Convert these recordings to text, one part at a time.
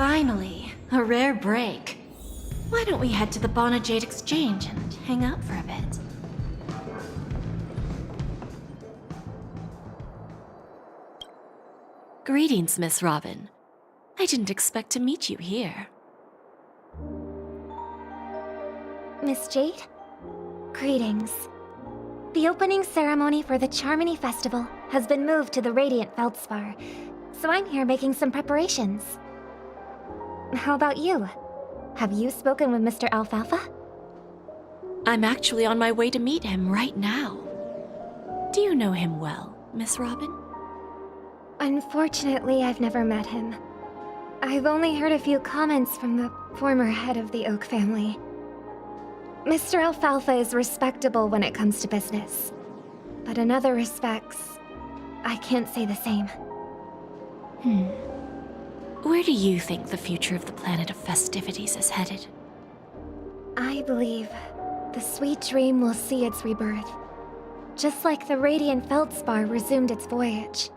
Finally, a rare break. Why don't we head to the Bonajade Exchange and hang out for a bit? Greetings, Miss Robin. I didn't expect to meet you here. Miss Jade? Greetings. The opening ceremony for the Charmony Festival has been moved to the Radiant Feldspar, so I'm here making some preparations. How about you? Have you spoken with Mr. Alfalfa? I'm actually on my way to meet him right now. Do you know him well, Miss Robin? Unfortunately, I've never met him. I've only heard a few comments from the former head of the Oak family. Mr. Alfalfa is respectable when it comes to business, but in other respects, I can't say the same. Where do you think the future of the planet of festivities is headed? I believe the sweet dream will see its rebirth, just like the Radiant Feldspar resumed its voyage.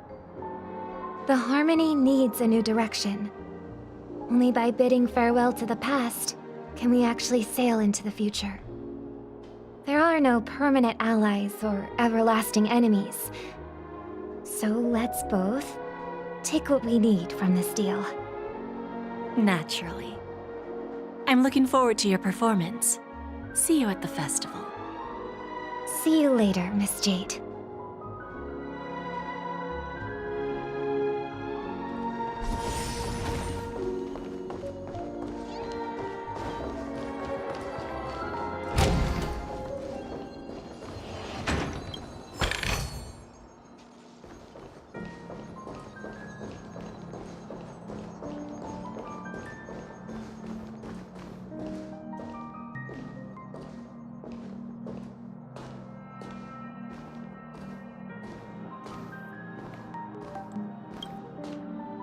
The Harmony needs a new direction. Only by bidding farewell to the past can we actually sail into the future. There are no permanent allies or everlasting enemies, so let's both take what we need from this deal. Naturally. I'm looking forward to your performance. See you at the festival. See you later, Miss Jade.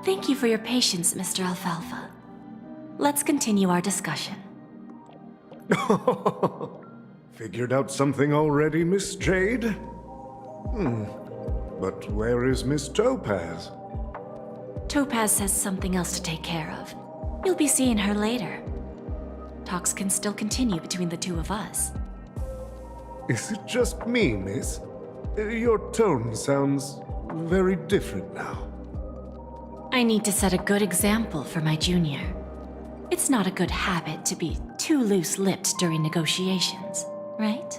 Thank you for your patience, Mr. Alfalfa. Let's continue our discussion. Figured out something already, Miss Jade? But where is Miss Topaz? Topaz has something else to take care of. You'll be seeing her later. Talks can still continue between the two of us. Is it just me, miss? Your tone sounds very different now. I need to set a good example for my junior. It's not a good habit to be too loose-lipped during negotiations, right?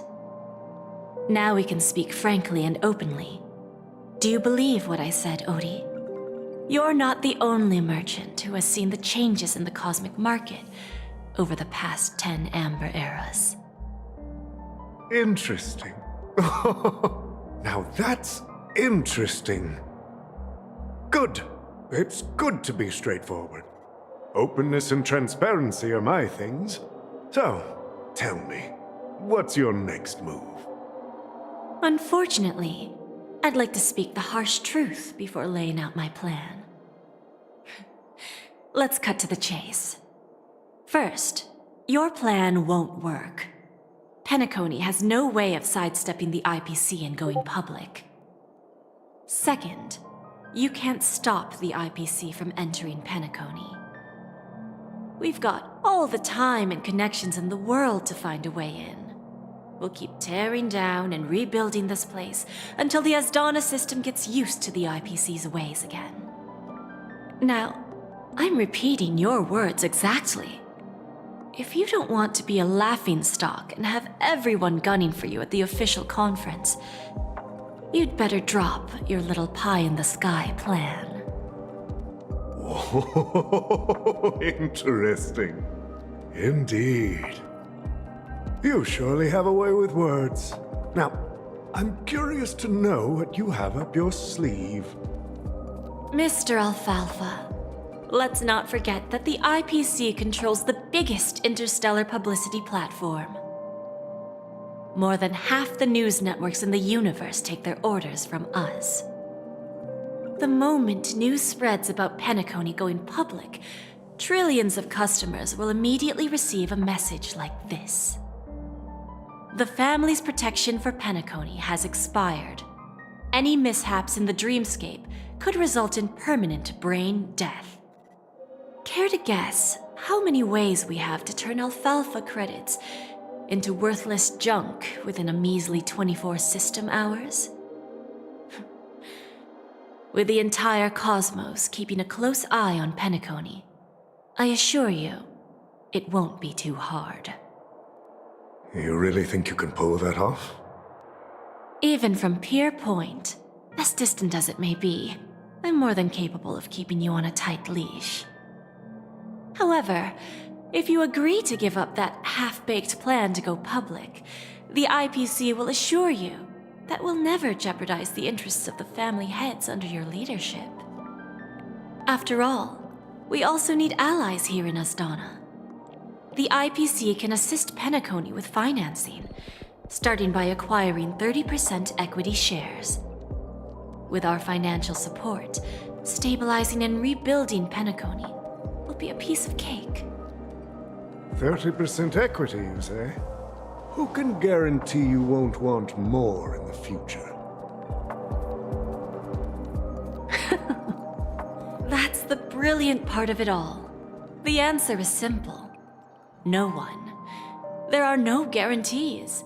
Now we can speak frankly and openly. Do you believe what I said, Odie? You're not the only merchant who has seen the changes in the cosmic market over the past 10 Amber Eras. Interesting. Now that's interesting. Good. It's good to be straightforward. Openness and transparency are my things. So, tell me, what's your next move? Unfortunately, I'd like to speak the harsh truth before laying out my plan. Let's cut to the chase. First, your plan won't work. Penacony has no way of sidestepping the IPC and going public. Second, you can't stop the IPC from entering Penacony. We've got all the time and connections in the world to find a way in. We'll keep tearing down and rebuilding this place until the Asdana system gets used to the IPC's ways again. Now, I'm repeating your words exactly. If you don't want to be a laughingstock and have everyone gunning for you at the official conference, you'd better drop your little pie-in-the-sky plan. Whoa, interesting. Indeed. You surely have a way with words. Now, I'm curious to know what you have up your sleeve. Mr. Alfalfa, let's not forget that the IPC controls the biggest interstellar publicity platform. More than half the news networks in the universe take their orders from us. The moment news spreads about Penacony going public, trillions of customers will immediately receive a message like this. The family's protection for Penacony has expired. Any mishaps in the dreamscape could result in permanent brain death. care to guess how many ways we have to turn alfalfa credits into worthless junk within a measly 24 system hours? With the entire cosmos keeping a close eye on Penacony, I assure you, it won't be too hard. You really think you can pull that off? Even from Pier Point, as distant as it may be, I'm more than capable of keeping you on a tight leash. However, if you agree to give up that half-baked plan to go public, the IPC will assure you that we'll never jeopardize the interests of the family heads under your leadership. After all, we also need allies here in Asdana. The IPC can assist Penacony with financing, starting by acquiring 30% equity shares. With our financial support, stabilizing and rebuilding Penacony will be a piece of cake. 30% equity, you say? Who can guarantee you won't want more in the future? That's the brilliant part of it all. The answer is simple. No one. There are no guarantees.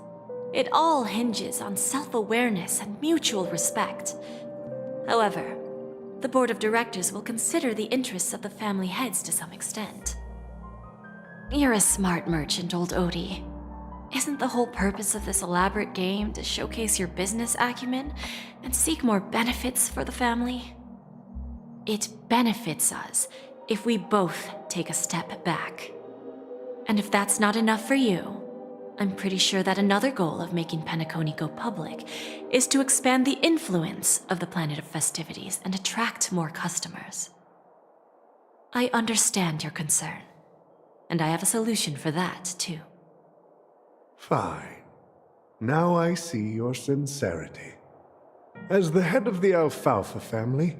It all hinges on self-awareness and mutual respect. However, the board of directors will consider the interests of the family heads to some extent. You're a smart merchant, old Odie. Isn't the whole purpose of this elaborate game to showcase your business acumen and seek more benefits for the family? It benefits us if we both take a step back. And if that's not enough for you, I'm pretty sure that another goal of making Penacony go public is to expand the influence of the Planet of Festivities and attract more customers. I understand your concern, and I have a solution for that, too. Fine. Now I see your sincerity. As the head of the Alfalfa family,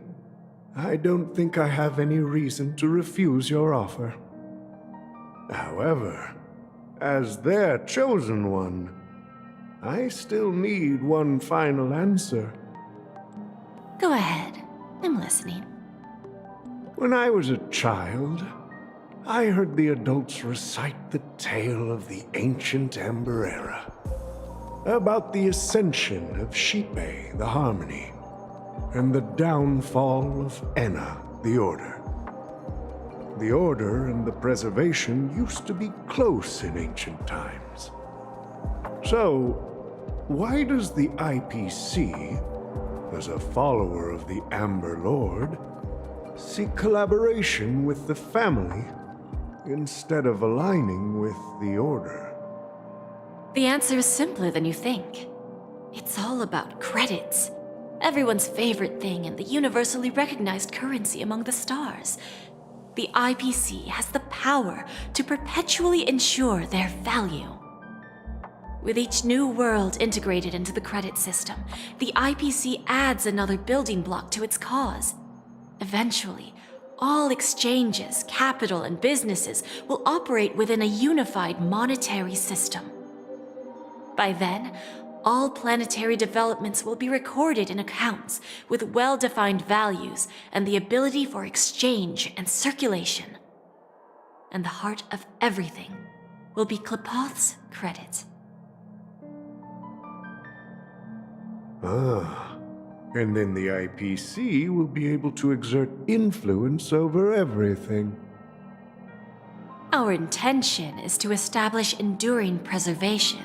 I don't think I have any reason to refuse your offer. However, as their chosen one, I still need one final answer. Go ahead. I'm listening. When I was a child, I heard the adults recite the tale of the ancient Amber Era, about the ascension of Shipe, the Harmony, and the downfall of Enna, the Order. The Order and the Preservation used to be close in ancient times. So, why does the IPC, as a follower of the Amber Lord, seek collaboration with the family instead of aligning with the Order? The answer is simpler than you think. It's all about credits. Everyone's favorite thing and the universally recognized currency among the stars. The IPC has the power to perpetually ensure their value. With each new world integrated into the credit system, the IPC adds another building block to its cause. Eventually, all exchanges, capital, and businesses will operate within a unified monetary system. By then, all planetary developments will be recorded in accounts with well-defined values and the ability for exchange and circulation. And the heart of everything will be Klepoth's credit. Ah, and then the IPC will be able to exert influence over everything. Our intention is to establish enduring preservation,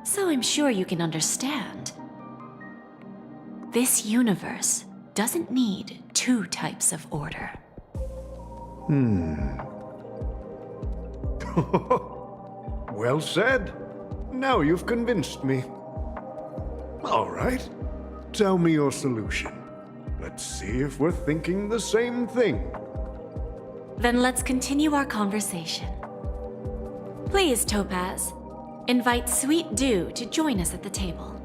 so I'm sure you can understand. This universe doesn't need two types of order. Well said. Now you've convinced me. All right. Tell me your solution. Let's see if we're thinking the same thing. Then let's continue our conversation. Please, Topaz, invite Sweet Dew to join us at the table.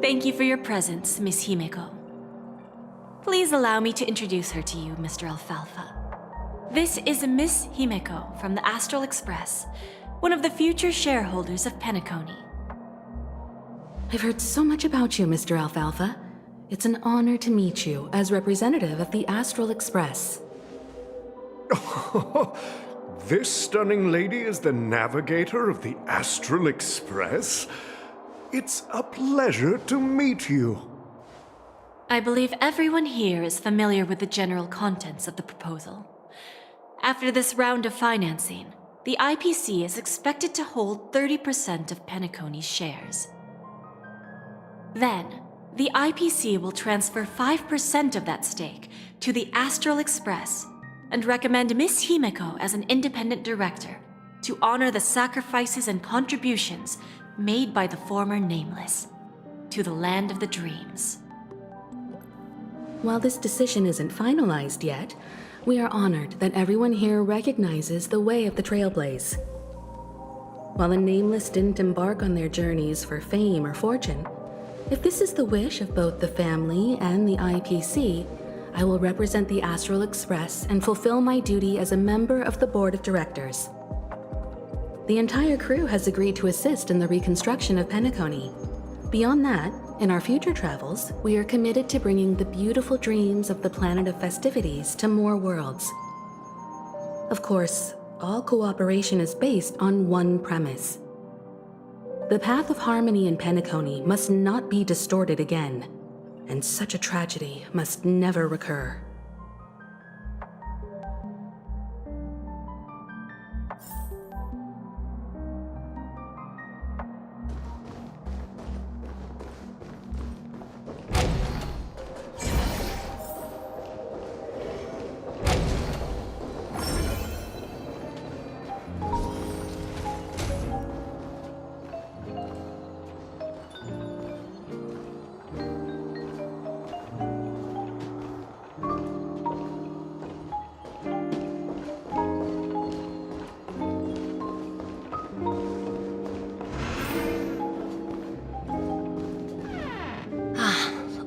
Thank you for your presence, Miss Himeko. Please allow me to introduce her to you, Mr. Alfalfa. This is Miss Himeko from the Astral Express, one of the future shareholders of Penacony. I've heard so much about you, Mr. Alfalfa. It's an honor to meet you as representative of the Astral Express. This stunning lady is the navigator of the Astral Express? It's a pleasure to meet you. I believe everyone here is familiar with the general contents of the proposal. After this round of financing, the IPC is expected to hold 30% of Penacony's shares. Then, the IPC will transfer 5% of that stake to the Astral Express and recommend Miss Himeko as an independent director to honor the sacrifices and contributions made by the former Nameless to the land of the dreams. While this decision isn't finalized yet, we are honored that everyone here recognizes the way of the Trailblaze. While the Nameless didn't embark on their journeys for fame or fortune, if this is the wish of both the family and the IPC, I will represent the Astral Express and fulfill my duty as a member of the board of directors. The entire crew has agreed to assist in the reconstruction of Penacony. Beyond that, in our future travels, we are committed to bringing the beautiful dreams of the planet of festivities to more worlds. Of course, all cooperation is based on one premise. The path of harmony in Penacony must not be distorted again, and such a tragedy must never recur.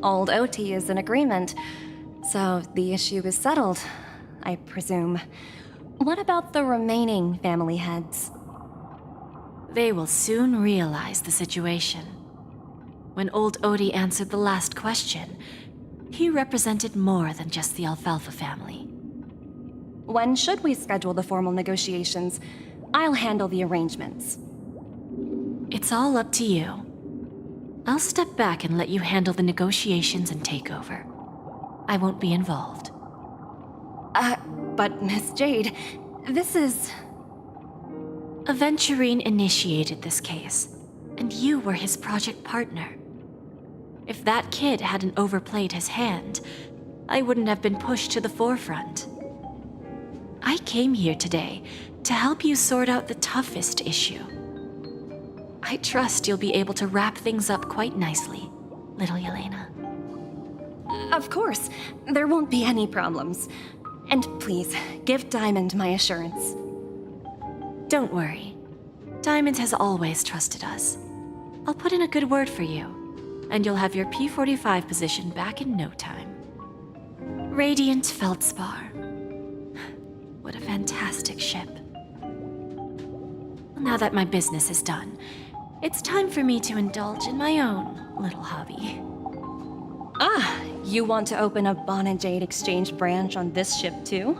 Old OT is in agreement, so the issue is settled, I presume. What about the remaining family heads? They will soon realize the situation. When old Odie answered the last question, he represented more than just the Alfalfa family. When should we schedule the formal negotiations? I'll handle the arrangements. It's all up to you. I'll step back and let you handle the negotiations and takeover. I won't be involved. But Miss Jade, this is... Aventurine initiated this case, and you were his project partner. If that kid hadn't overplayed his hand, I wouldn't have been pushed to the forefront. I came here today to help you sort out the toughest issue. I trust you'll be able to wrap things up quite nicely, little Yelena. Of course, there won't be any problems. And please, give Diamond my assurance. Don't worry. Diamond has always trusted us. I'll put in a good word for you, and you'll have your P-45 position back in no time. Radiant Feldspar. What a fantastic ship. Now that my business is done, it's time for me to indulge in my own little hobby. Ah, you want to open a Bon and Jade exchange branch on this ship too?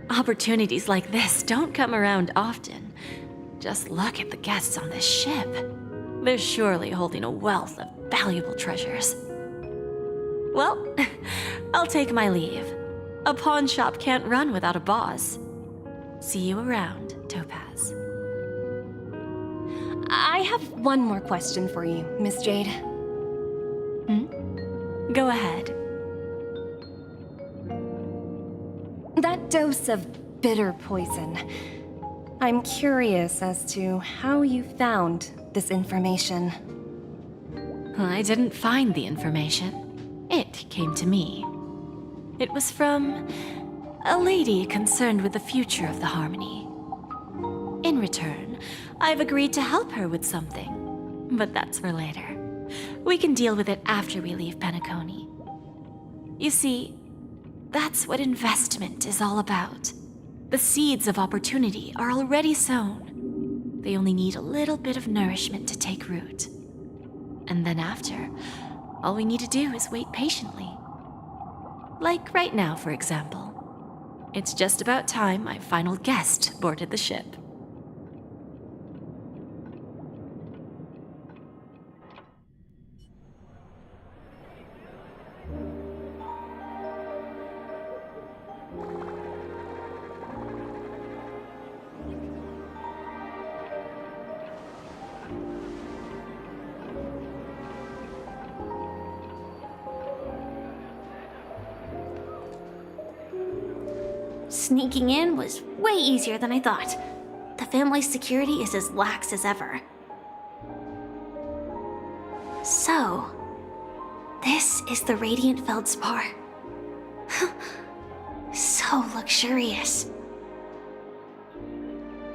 Opportunities like this don't come around often. Just look at the guests on this ship. They're surely holding a wealth of valuable treasures. Well, I'll take my leave. A pawn shop can't run without a boss. See you around, Topaz. I have one more question for you, Miss Jade. Go ahead. That dose of bitter poison. I'm curious as to how you found this information. I didn't find the information. It came to me. It was from a lady concerned with the future of the Harmony. In return, I've agreed to help her with something, but that's for later. We can deal with it after we leave Penacony. You see, That's what investment is all about. The seeds of opportunity are already sown. They only need a little bit of nourishment to take root. And then after, all we need to do is wait patiently. Like right now, for example. It's just about time my final guest boarded the ship. Sneaking in was way easier than I thought. The family's security is as lax as ever. So, this is the Radiant Feldspar. So luxurious.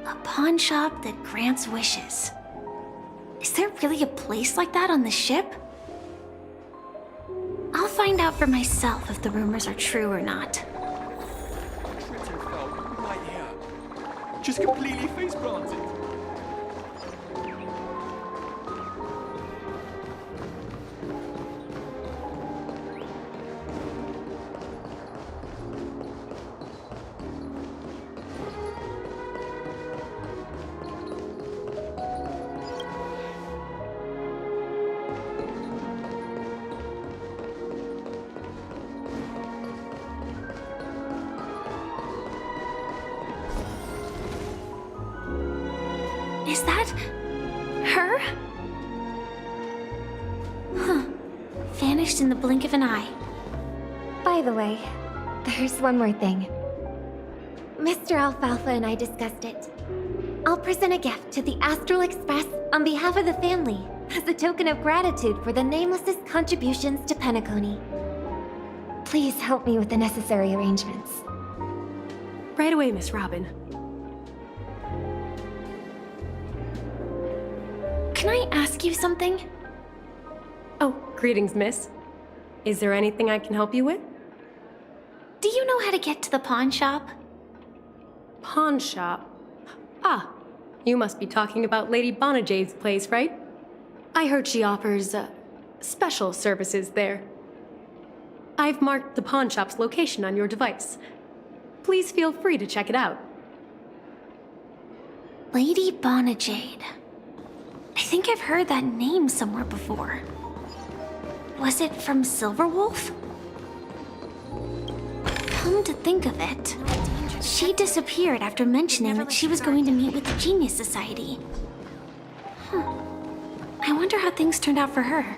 A pawn shop that grants wishes. Is there really a place like that on the ship? I'll find out for myself if the rumors are true or not. Right here. Just completely face planted. Is that her? Huh. Vanished in the blink of an eye. By the way, there's one more thing. Mr. Alfalfa and I discussed it. I'll present a gift to the Astral Express on behalf of the family as a token of gratitude for the Nameless's contributions to Penacony. Please help me with the necessary arrangements. Right away, Miss Robin. Can I ask you something? Oh, greetings, miss. Is there anything I can help you with? Do you know how to get to the pawn shop? Pawn shop. Ah, you must be talking about Lady Bonajade's place, right? I heard she offers, special services there. I've marked the pawn shop's location on your device. Please feel free to check it out. Lady Bonajade. I think I've heard that name somewhere before. Was it from Silverwolf? Come to think of it, she disappeared after mentioning that she was going to meet with the Genius Society. I wonder how things turned out for her.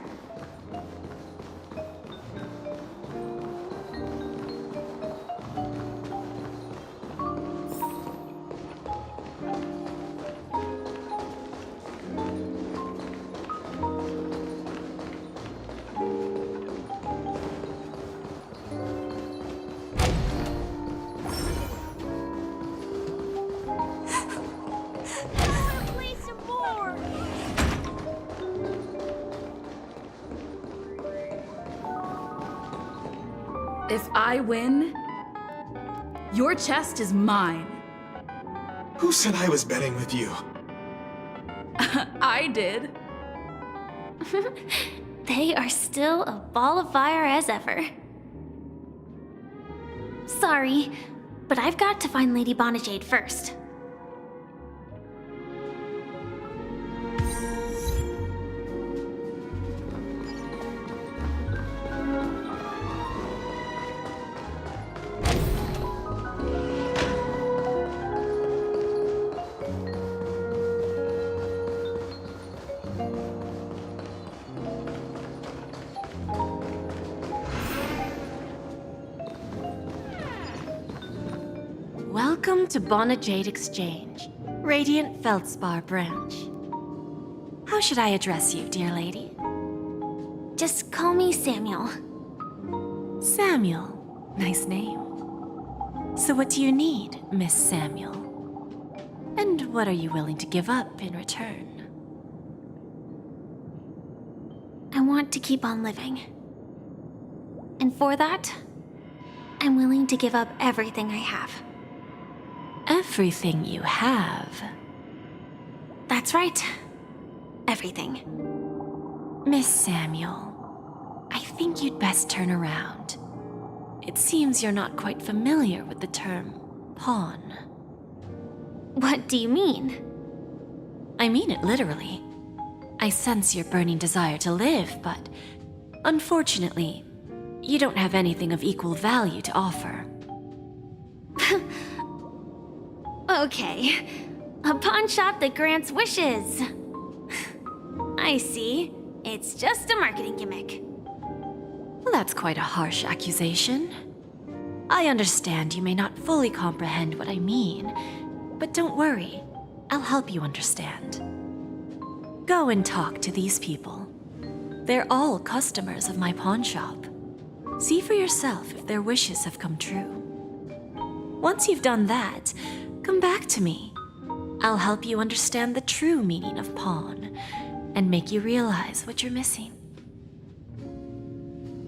If I win, your chest is mine. Who said I was betting with you? I did. They are still a ball of fire as ever. Sorry, but I've got to find Lady Bonajade first. Welcome to Bonajade Exchange, Radiant Feldspar branch. How should I address you, dear lady? Just call me Samuel. Samuel. Nice name. So what do you need, Miss Samuel? And what are you willing to give up in return? I want to keep on living. And for that, I'm willing to give up everything I have. Everything you have. That's right. Everything. Miss Samuel, I think you'd best turn around. It seems you're not quite familiar with the term pawn. What do you mean? I mean it literally. I sense your burning desire to live, but unfortunately, you don't have anything of equal value to offer. Okay. A pawn shop that grants wishes. I see. It's just a marketing gimmick. Well, that's quite a harsh accusation. I understand you may not fully comprehend what I mean, but don't worry. I'll help you understand. Go and talk to these people. They're all customers of my pawn shop. See for yourself if their wishes have come true. Once you've done that, come back to me. I'll help you understand the true meaning of pawn and make you realize what you're missing.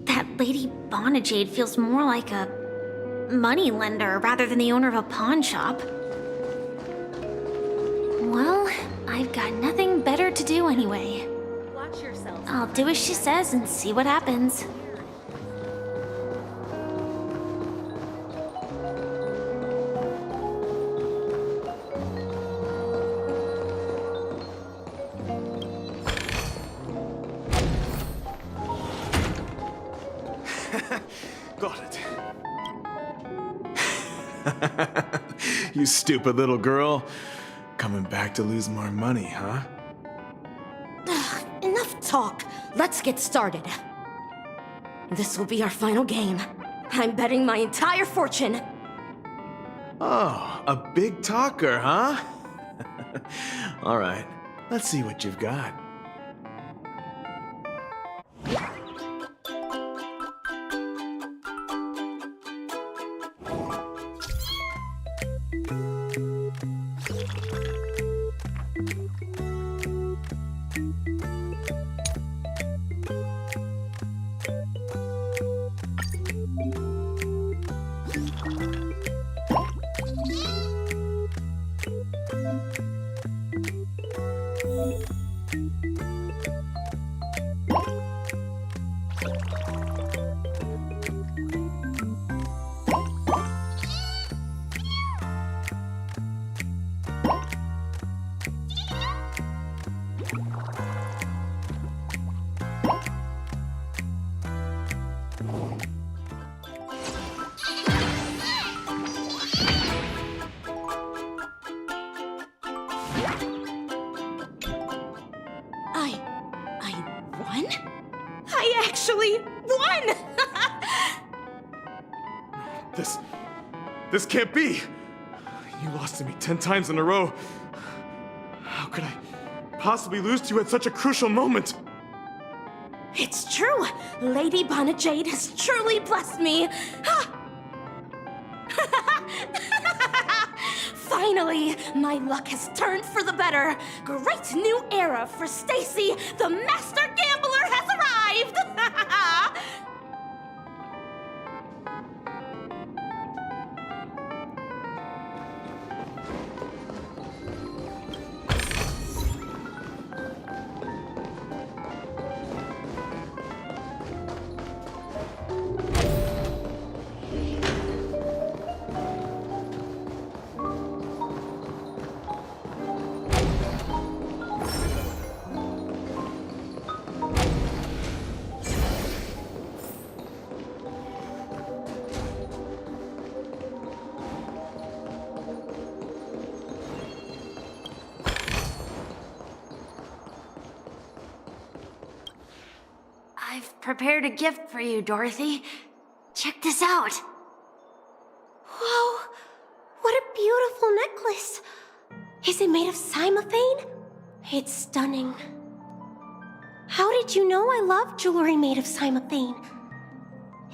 That Lady Bonajade feels more like a money lender rather than the owner of a pawn shop. Well, I've got nothing better to do anyway. Watch yourself. I'll do as she says and see what happens. Got it. You stupid little girl. Coming back to lose more money, huh? Enough talk. Let's get started. This will be our final game. I'm betting my entire fortune. Oh, a big talker, huh? All right, let's see what you've got. I won? I actually won! This can't be! You lost to me 10 times in a row. How could I possibly lose to you at such a crucial moment? It's true! Lady Bonajade has truly blessed me! Finally, my luck has turned for the better. Great new era for Stacy. The master gambler has arrived! I've prepared a gift for you, Dorothy. Check this out. Whoa! What a beautiful necklace! Is it made of cymophane? It's stunning. How did you know I love jewelry made of cymophane?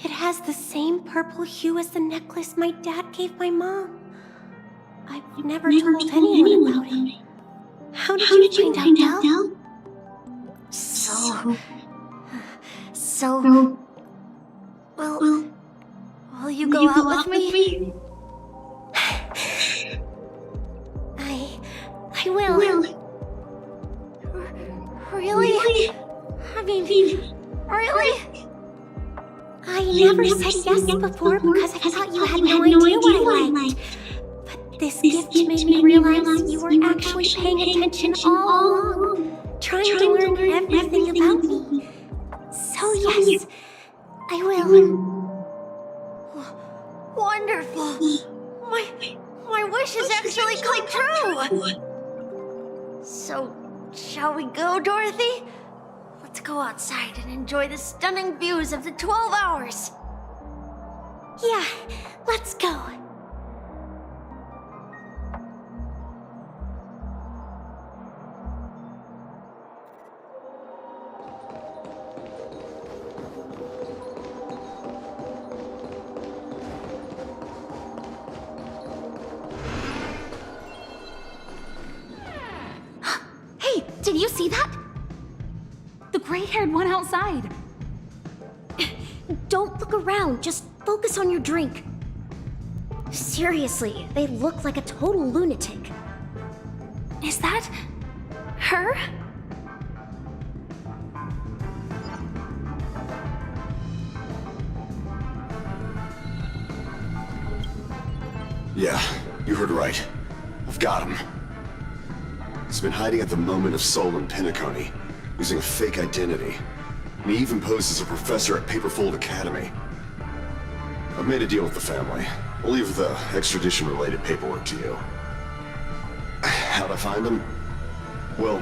It has the same purple hue as the necklace my dad gave my mom. I've never told anyone about it. How did you find out, Del? Will you go out with me? I will. I mean, really? I never said yes before because I thought you had no idea what I liked. But this gift made me realize you were actually paying attention all along, trying to learn everything about me. So yes, I will. Wonderful. My wish has actually come true. So, shall we go, Dorothy? Let's go outside and enjoy the stunning views of the 12 hours. Yeah, let's go. Hey, did you see that? The gray-haired one outside. Don't look around, just focus on your drink. Seriously, they look like a total lunatic. Is that her? Yeah, you heard right. I've got him. He's been hiding at the moment of soul in Penacony, using a fake identity. And he even posed as a professor at Paperfold Academy. I've made a deal with the family. I'll leave the extradition-related paperwork to you. How'd I find him? Well,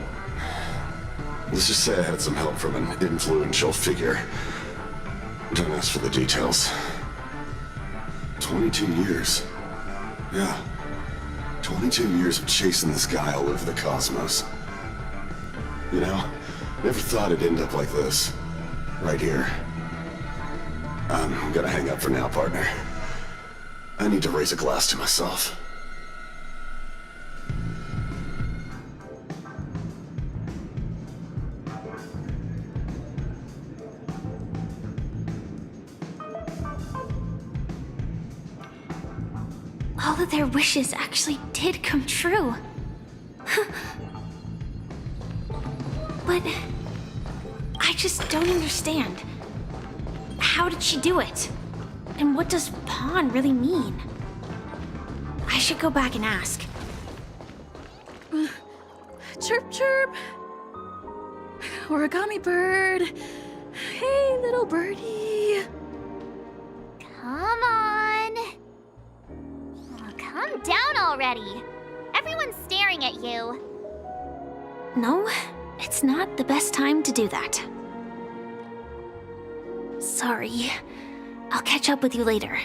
let's just say I had some help from an influential figure. Don't ask for the details. 22 years. Yeah. 22 years of chasing this guy all over the cosmos. You know, never thought it'd end up like this. Right here. I'm gonna hang up for now, partner. I need to raise a glass to myself. All of their wishes actually did come true. But I just don't understand. How did she do it? And what does pawn really mean? I should go back and ask. Chirp, chirp. Origami bird. Hey, little birdie. Come on. Oh, calm down already. Everyone's staring at you. No, it's not the best time to do that. Sorry. I'll catch up with you later.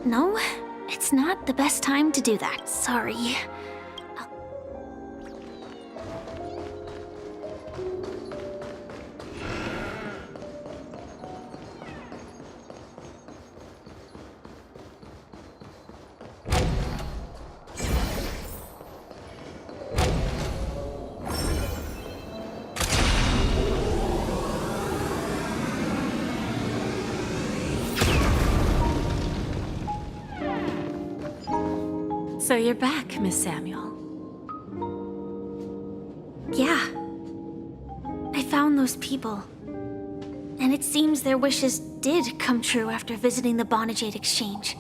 No, it's not the best time to do that. Sorry. So you're back, Miss Samuel. Yeah. I found those people. And it seems their wishes did come true after visiting the Bonajade Exchange.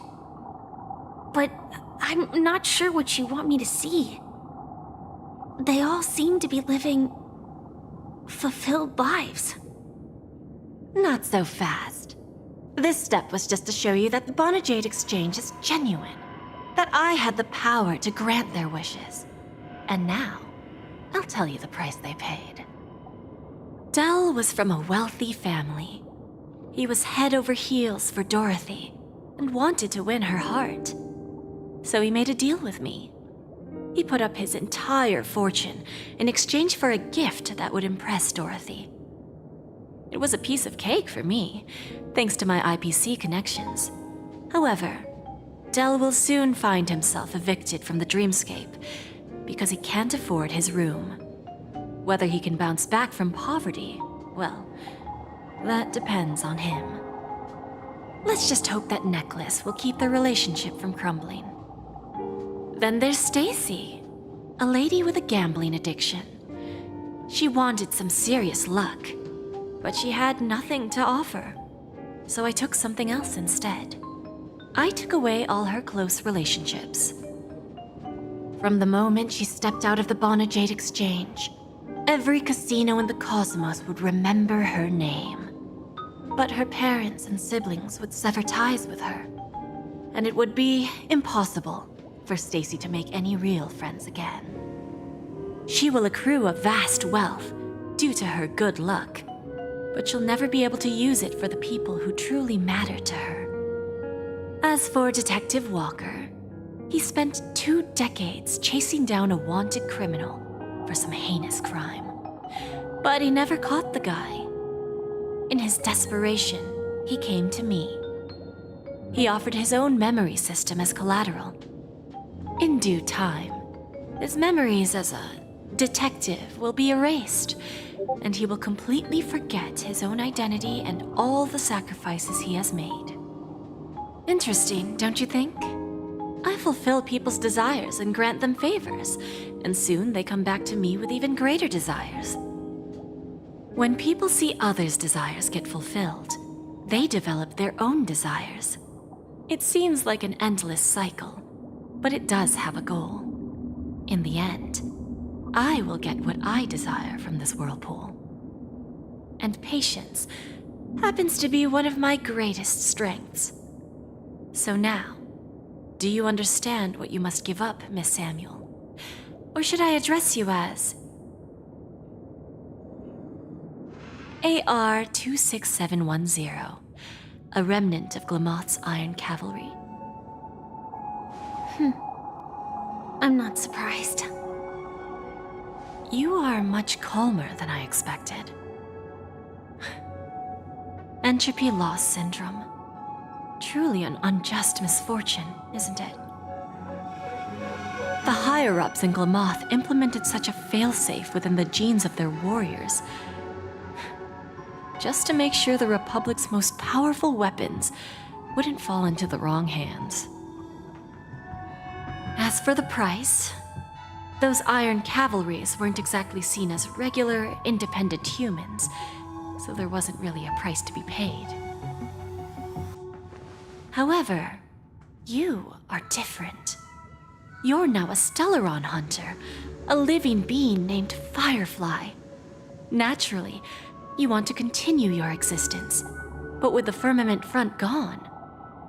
But I'm not sure what you want me to see. They all seem to be living fulfilled lives. Not so fast. This step was just to show you that the Bonajade Exchange is genuine. That I had the power to grant their wishes. And now, I'll tell you the price they paid. Dell was from a wealthy family. He was head over heels for Dorothy and wanted to win her heart. So he made a deal with me. He put up his entire fortune in exchange for a gift that would impress Dorothy. It was a piece of cake for me, thanks to my IPC connections. However, Dell will soon find himself evicted from the dreamscape because he can't afford his room. Whether he can bounce back from poverty, well, that depends on him. Let's just hope that necklace will keep their relationship from crumbling. Then there's Stacy, a lady with a gambling addiction. She wanted some serious luck, but she had nothing to offer. So I took something else instead. I took away all her close relationships. From the moment she stepped out of the Bonajade Exchange, every casino in the cosmos would remember her name. But her parents and siblings would sever ties with her, and it would be impossible for Stacy to make any real friends again. She will accrue a vast wealth due to her good luck, but she'll never be able to use it for the people who truly matter to her. As for Detective Walker, he spent 2 decades chasing down a wanted criminal for some heinous crime. But he never caught the guy. In his desperation, he came to me. He offered his own memory system as collateral. In due time, his memories as a detective will be erased, and he will completely forget his own identity and all the sacrifices he has made. Interesting, don't you think? I fulfill people's desires and grant them favors, and soon they come back to me with even greater desires. When people see others' desires get fulfilled, they develop their own desires. It seems like an endless cycle, but it does have a goal. In the end, I will get what I desire from this whirlpool. And patience happens to be one of my greatest strengths. So now, do you understand what you must give up, Miss Samuel? Or should I address you as AR-26710, a remnant of Glamoth's Iron Cavalry? I'm not surprised. You are much calmer than I expected. Entropy loss syndrome. Truly an unjust misfortune, isn't it? The higher-ups in Glamoth implemented such a failsafe within the genes of their warriors, just to make sure the Republic's most powerful weapons wouldn't fall into the wrong hands. As for the price, those Iron Cavalries weren't exactly seen as regular, independent humans, so there wasn't really a price to be paid. However, you are different. You're now a Stellaron hunter, a living being named Firefly. Naturally, you want to continue your existence, but with the Firmament Front gone,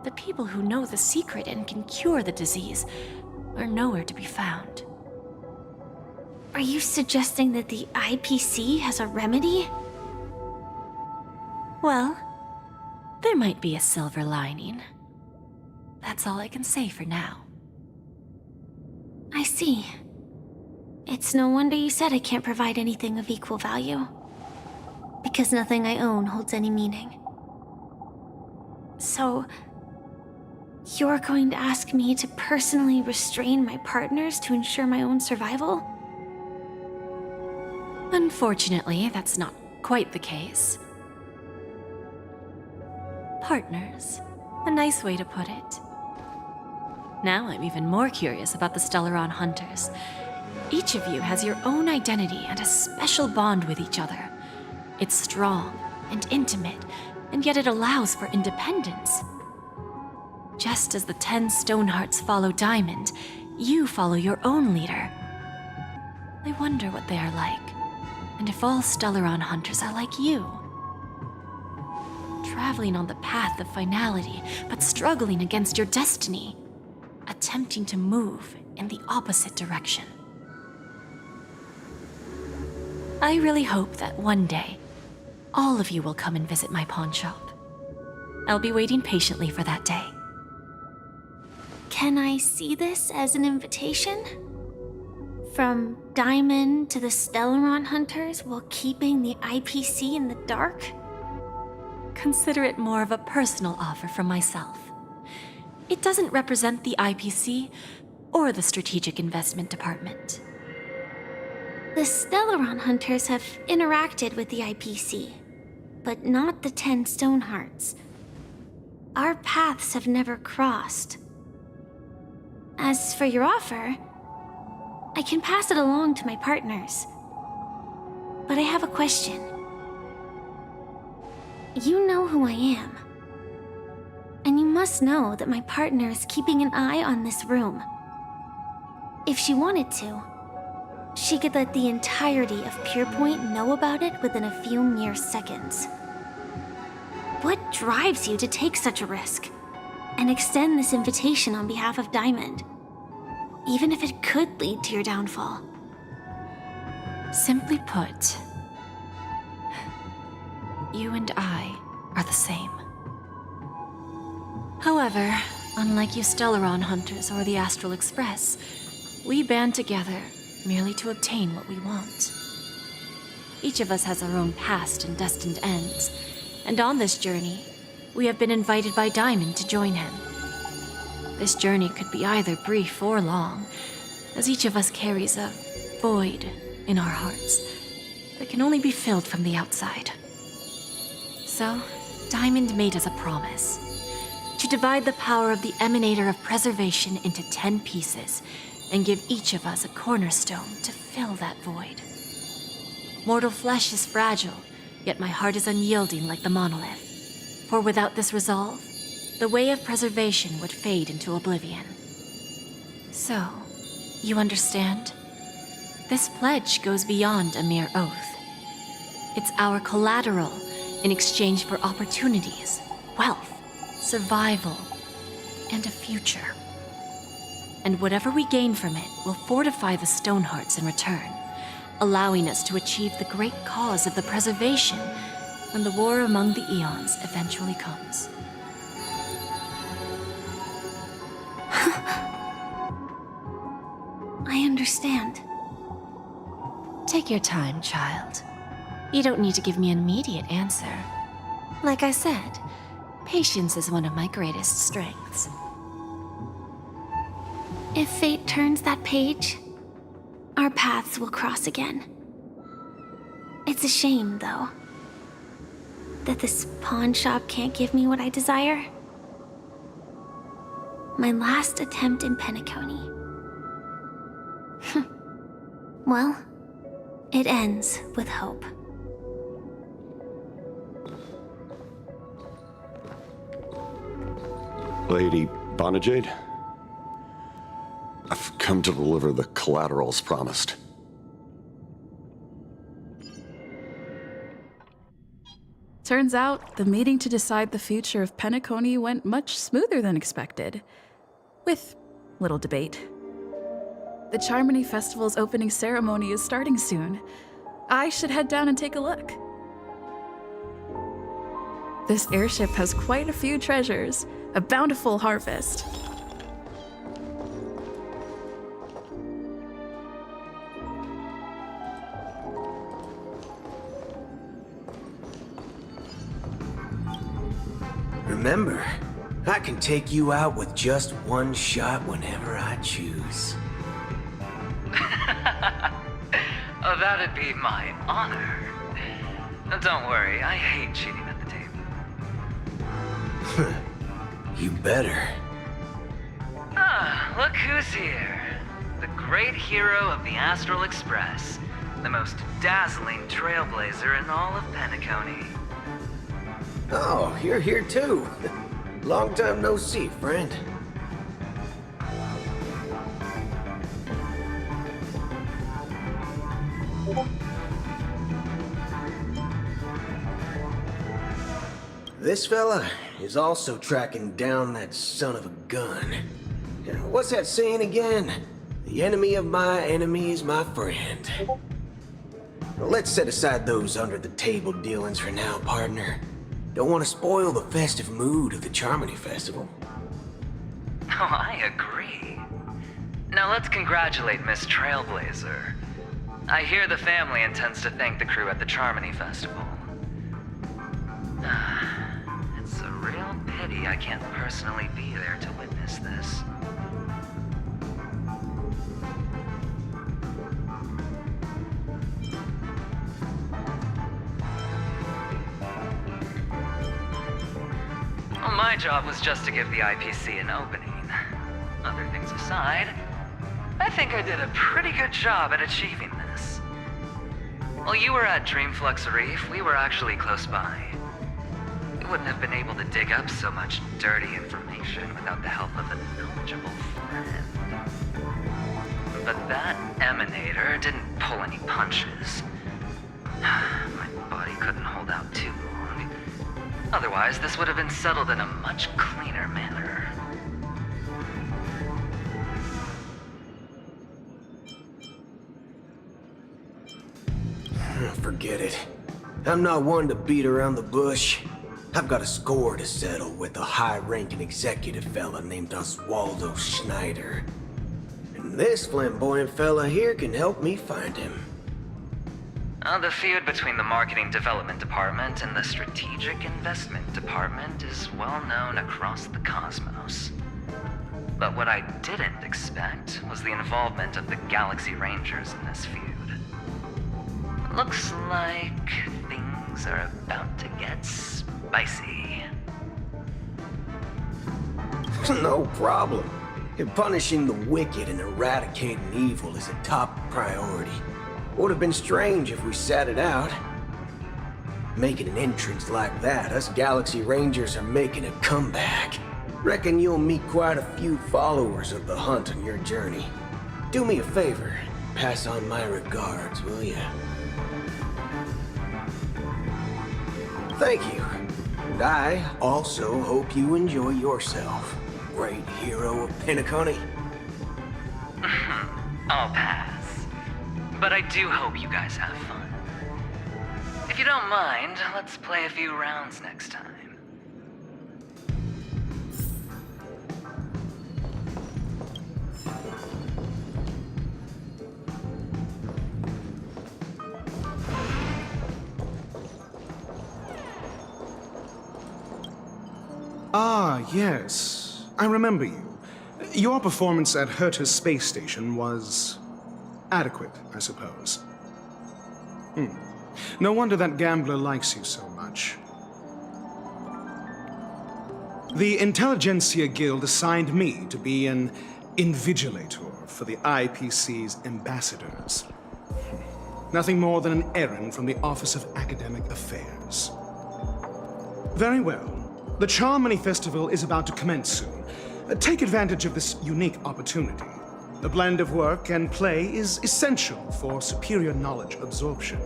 the people who know the secret and can cure the disease are nowhere to be found. Are you suggesting that the IPC has a remedy? Well, there might be a silver lining. That's all I can say for now. I see. It's no wonder you said I can't provide anything of equal value. Because nothing I own holds any meaning. So, you're going to ask me to personally restrain my partners to ensure my own survival? Unfortunately, that's not quite the case. Partners. A nice way to put it. Now I'm even more curious about the Stellaron Hunters. Each of you has your own identity and a special bond with each other. It's strong and intimate, and yet it allows for independence. Just as the 10 Stonehearts follow Diamond, you follow your own leader. I wonder what they are like, and if all Stellaron Hunters are like you. Traveling on the path of finality, but struggling against your destiny. Attempting to move in the opposite direction. I really hope that one day, all of you will come and visit my pawn shop. I'll be waiting patiently for that day. Can I see this as an invitation? From Diamond to the Stellaron Hunters while keeping the IPC in the dark? Consider it more of a personal offer from myself. It doesn't represent the IPC or the Strategic Investment Department. The Stellaron Hunters have interacted with the IPC, but not the 10 Stonehearts. our paths have never crossed. As for your offer, I can pass it along to my partners. But I have a question. You know who I am. And you must know that my partner is keeping an eye on this room. If she wanted to, she could let the entirety of Purepoint know about it within a few mere seconds. What drives you to take such a risk and extend this invitation on behalf of Diamond, even if it could lead to your downfall? Simply put, you and I are the same. However, unlike you Stellaron hunters or the Astral Express, we band together merely to obtain what we want. Each of us has our own past and destined ends, and on this journey, we have been invited by Diamond to join him. This journey could be either brief or long, as each of us carries a void in our hearts that can only be filled from the outside. So, Diamond made us a promise to divide the power of the Emanator of Preservation into 10 pieces and give each of us a cornerstone to fill that void. Mortal flesh is fragile, yet my heart is unyielding like the monolith. For without this resolve, the way of preservation would fade into oblivion. So, you understand? This pledge goes beyond a mere oath. It's our collateral in exchange for opportunities, wealth, survival, and a future. And whatever we gain from it will fortify the Stonehearts in return, allowing us to achieve the great cause of the preservation when the war among the eons eventually comes. I understand. Take your time, child. You don't need to give me an immediate answer. Like I said, patience is one of my greatest strengths. If fate turns that page, our paths will cross again. It's a shame, though, that this pawn shop can't give me what I desire. My last attempt in Penacony. Well, it ends with hope. Lady Bonajade? I've come to deliver the collaterals promised. Turns out, the meeting to decide the future of Penacony went much smoother than expected. With little debate. The Charmony Festival's opening ceremony is starting soon. I should head down and take a look. This airship has quite a few treasures, a bountiful harvest. Remember, I can take you out with just one shot whenever I choose. Oh, that'd be my honor. Don't worry, I hate cheating at the table. You better. Ah, look who's here. The great hero of the Astral Express. The most dazzling trailblazer in all of Penacony. Oh, you're here too. Long time no see, friend. This fella is also tracking down that son of a gun. What's that saying again? The enemy of my enemy is my friend. Well, let's set aside those under-the-table dealings for now, partner. Don't want to spoil the festive mood of the Charmony Festival. Oh, I agree. Now let's congratulate Miss Trailblazer. I hear the family intends to thank the crew at the Charmony Festival. It's a real pity I can't personally be there to witness this. Well, my job was just to give the IPC an opening. Other things aside, I think I did a pretty good job at achieving this. While you were at Dreamflux Reef, we were actually close by. We wouldn't have been able to dig up so much dirty information without the help of a knowledgeable friend. But that emanator didn't pull any punches. My body couldn't hold out too long. Otherwise, this would have been settled in a much cleaner manner. Forget it. I'm not one to beat around the bush. I've got a score to settle with a high-ranking executive fella named Oswaldo Schneider. And this flamboyant fella here can help me find him. The feud between the Marketing Development Department and the Strategic Investment Department is well known across the cosmos. But what I didn't expect was the involvement of the Galaxy Rangers in this feud. Looks like things are about to get spicy. No problem. Punishing the wicked and eradicating evil is a top priority. Would have been strange if we sat it out. Making an entrance like that, us Galaxy Rangers are making a comeback. Reckon you'll meet quite a few followers of the hunt on your journey. Do me a favor, pass on my regards, will you? Thank you. And I also hope you enjoy yourself, great hero of Penacony. I'll pass. But I do hope you guys have fun. If you don't mind, let's play a few rounds next time. Ah, yes. I remember you. Your performance at Herta's space station was adequate, I suppose. No wonder that gambler likes you so much. The Intelligentsia Guild assigned me to be an invigilator for the IPC's ambassadors. Nothing more than an errand from the Office of Academic Affairs. Very well. The Charmony Festival is about to commence soon. Take advantage of this unique opportunity. The blend of work and play is essential for superior knowledge absorption.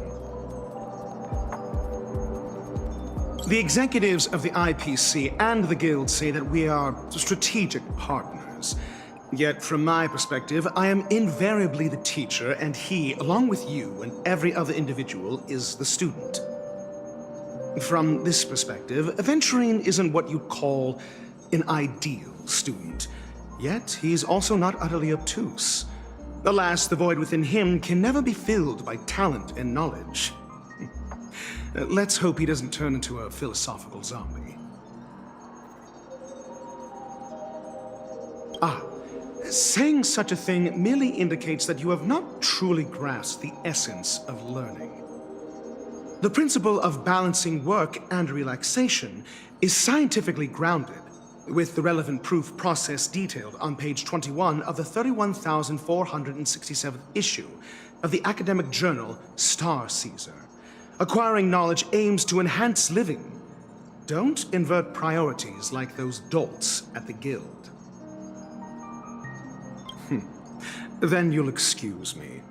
The executives of the IPC and the Guild say that we are strategic partners. Yet, from my perspective, I am invariably the teacher, and he, along with you and every other individual, is the student. From this perspective, Aventurine isn't what you'd call an ideal student. Yet, he's also not utterly obtuse. Alas, the void within him can never be filled by talent and knowledge. Let's hope he doesn't turn into a philosophical zombie. Saying such a thing merely indicates that you have not truly grasped the essence of learning. The principle of balancing work and relaxation is scientifically grounded, with the relevant proof process detailed on page 21 of the 31,467th issue of the academic journal Star Caesar. Acquiring knowledge aims to enhance living. Don't invert priorities like those dolts at the Guild. Then you'll excuse me.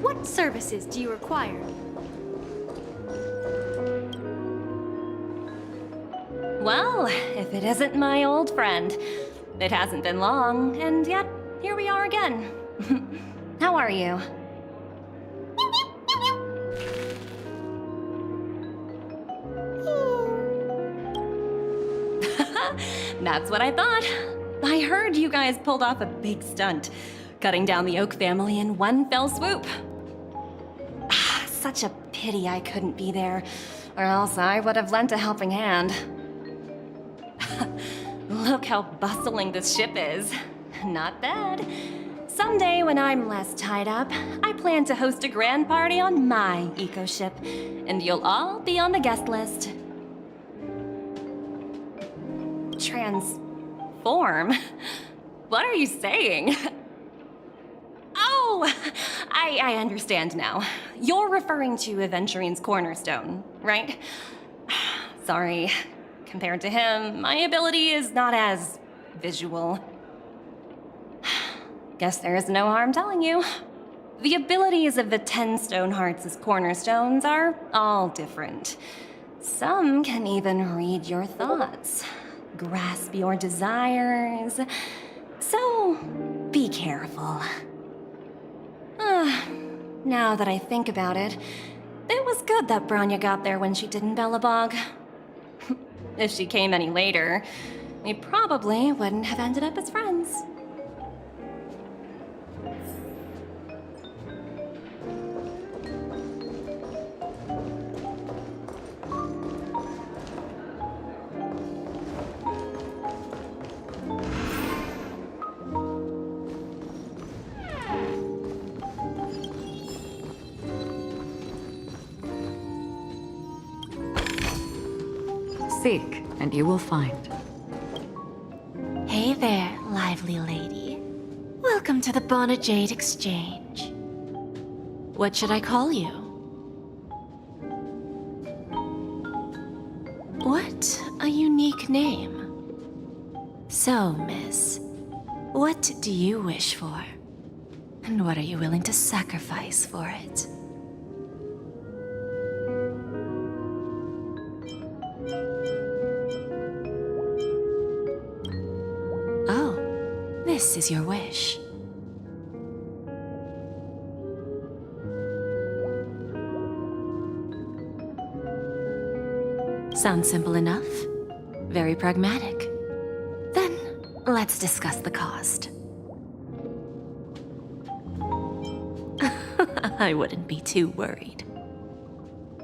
What services do you require? Well, if it isn't my old friend, It hasn't been long, and yet, here we are again. How are you? That's what I thought. I heard you guys pulled off a big stunt, cutting down the Oak family in one fell swoop. Such a pity I couldn't be there, or else I would have lent a helping hand. Look how bustling this ship is. Not bad. Someday when I'm less tied up, I plan to host a grand party on my eco-ship, and you'll all be on the guest list. Transform? What are you saying? Oh, I understand now. You're referring to Aventurine's cornerstone, right? Sorry. Compared to him, my ability is not as visual. Guess there is no harm telling you. The abilities of the 10 Stonehearts' cornerstones are all different. Some can even read your thoughts, grasp your desires. So, be careful. Now that I think about it, it was good that Branya got there when she did in Bellabog. If she came any later, we probably wouldn't have ended up as friends. Seek, and you will find. Hey there, lively lady. Welcome to the Bonajade Exchange. What should I call you? What a unique name. So, miss, what do you wish for? And what are you willing to sacrifice for it? This is your wish. Sounds simple enough. Very pragmatic. Then, let's discuss the cost. I wouldn't be too worried.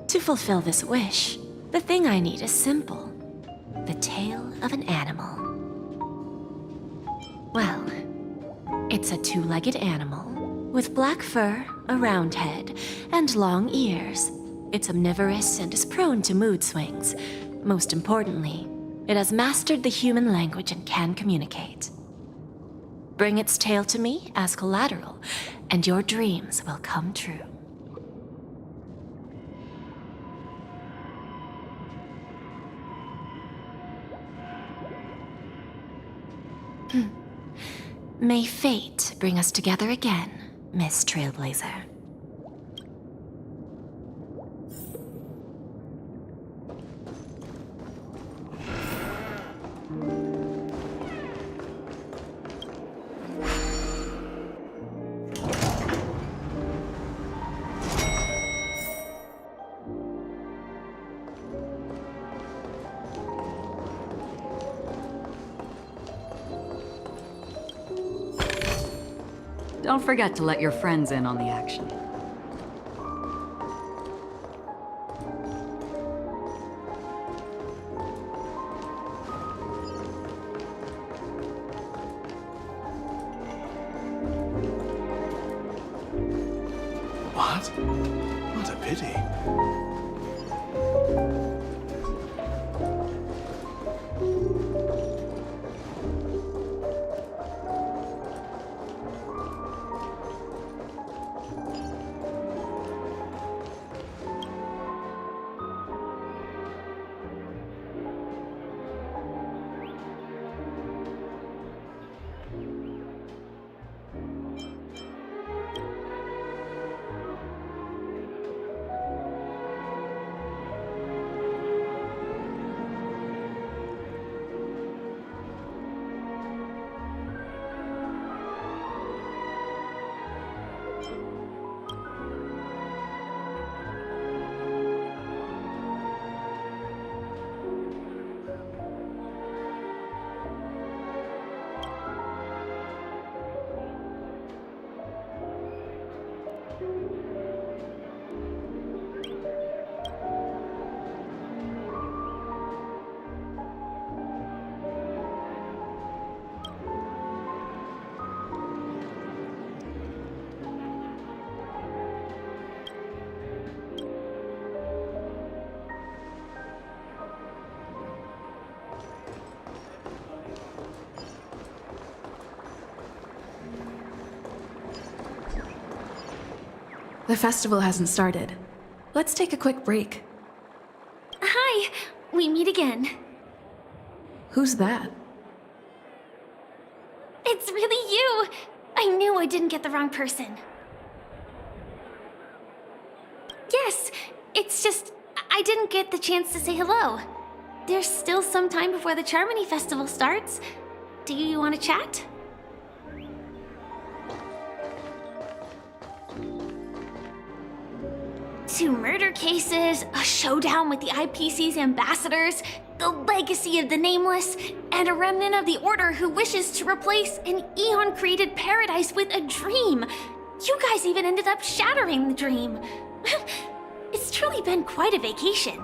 To fulfill this wish, the thing I need is simple. The tail of an animal. Well, it's a two-legged animal with black fur, a round head, and long ears. It's omnivorous and is prone to mood swings. Most importantly, it has mastered the human language and can communicate. Bring its tail to me as collateral, and your dreams will come true. May fate bring us together again, Miss Trailblazer. Don't forget to let your friends in on the action. What? What a pity. The festival hasn't started. Let's take a quick break. Hi, we meet again. Who's that? It's really you! I knew I didn't get the wrong person. Yes, it's just I didn't get the chance to say hello. There's still some time before the Charmony Festival starts. Do you want to chat? Two murder cases, a showdown with the IPC's ambassadors, the legacy of the Nameless, and a remnant of the Order who wishes to replace an Eon-created paradise with a dream. You guys even ended up shattering the dream. It's truly been quite a vacation.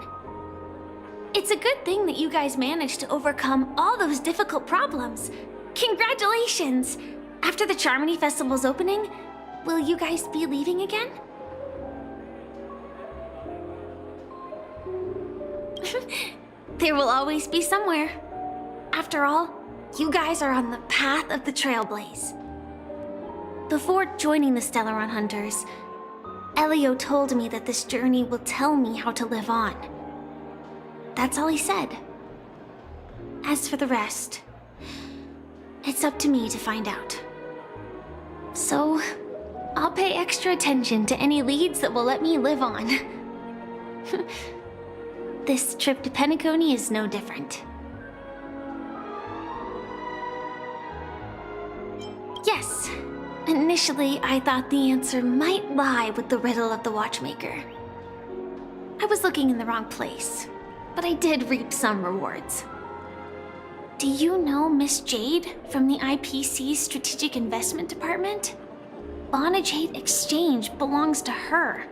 It's a good thing that you guys managed to overcome all those difficult problems. Congratulations! After the Charmony Festival's opening, will you guys be leaving again? There will always be somewhere. After all, you guys are on the path of the Trailblaze. Before joining the Stellaron Hunters, Elio told me that this journey will tell me how to live on. That's all he said. As for the rest, it's up to me to find out. So, I'll pay extra attention to any leads that will let me live on. This trip to Penacony is no different. Yes, initially I thought the answer might lie with the riddle of the Watchmaker. I was looking in the wrong place, but I did reap some rewards. Do you know Miss Jade from the IPC's Strategic Investment Department? Bonajade Exchange belongs to her.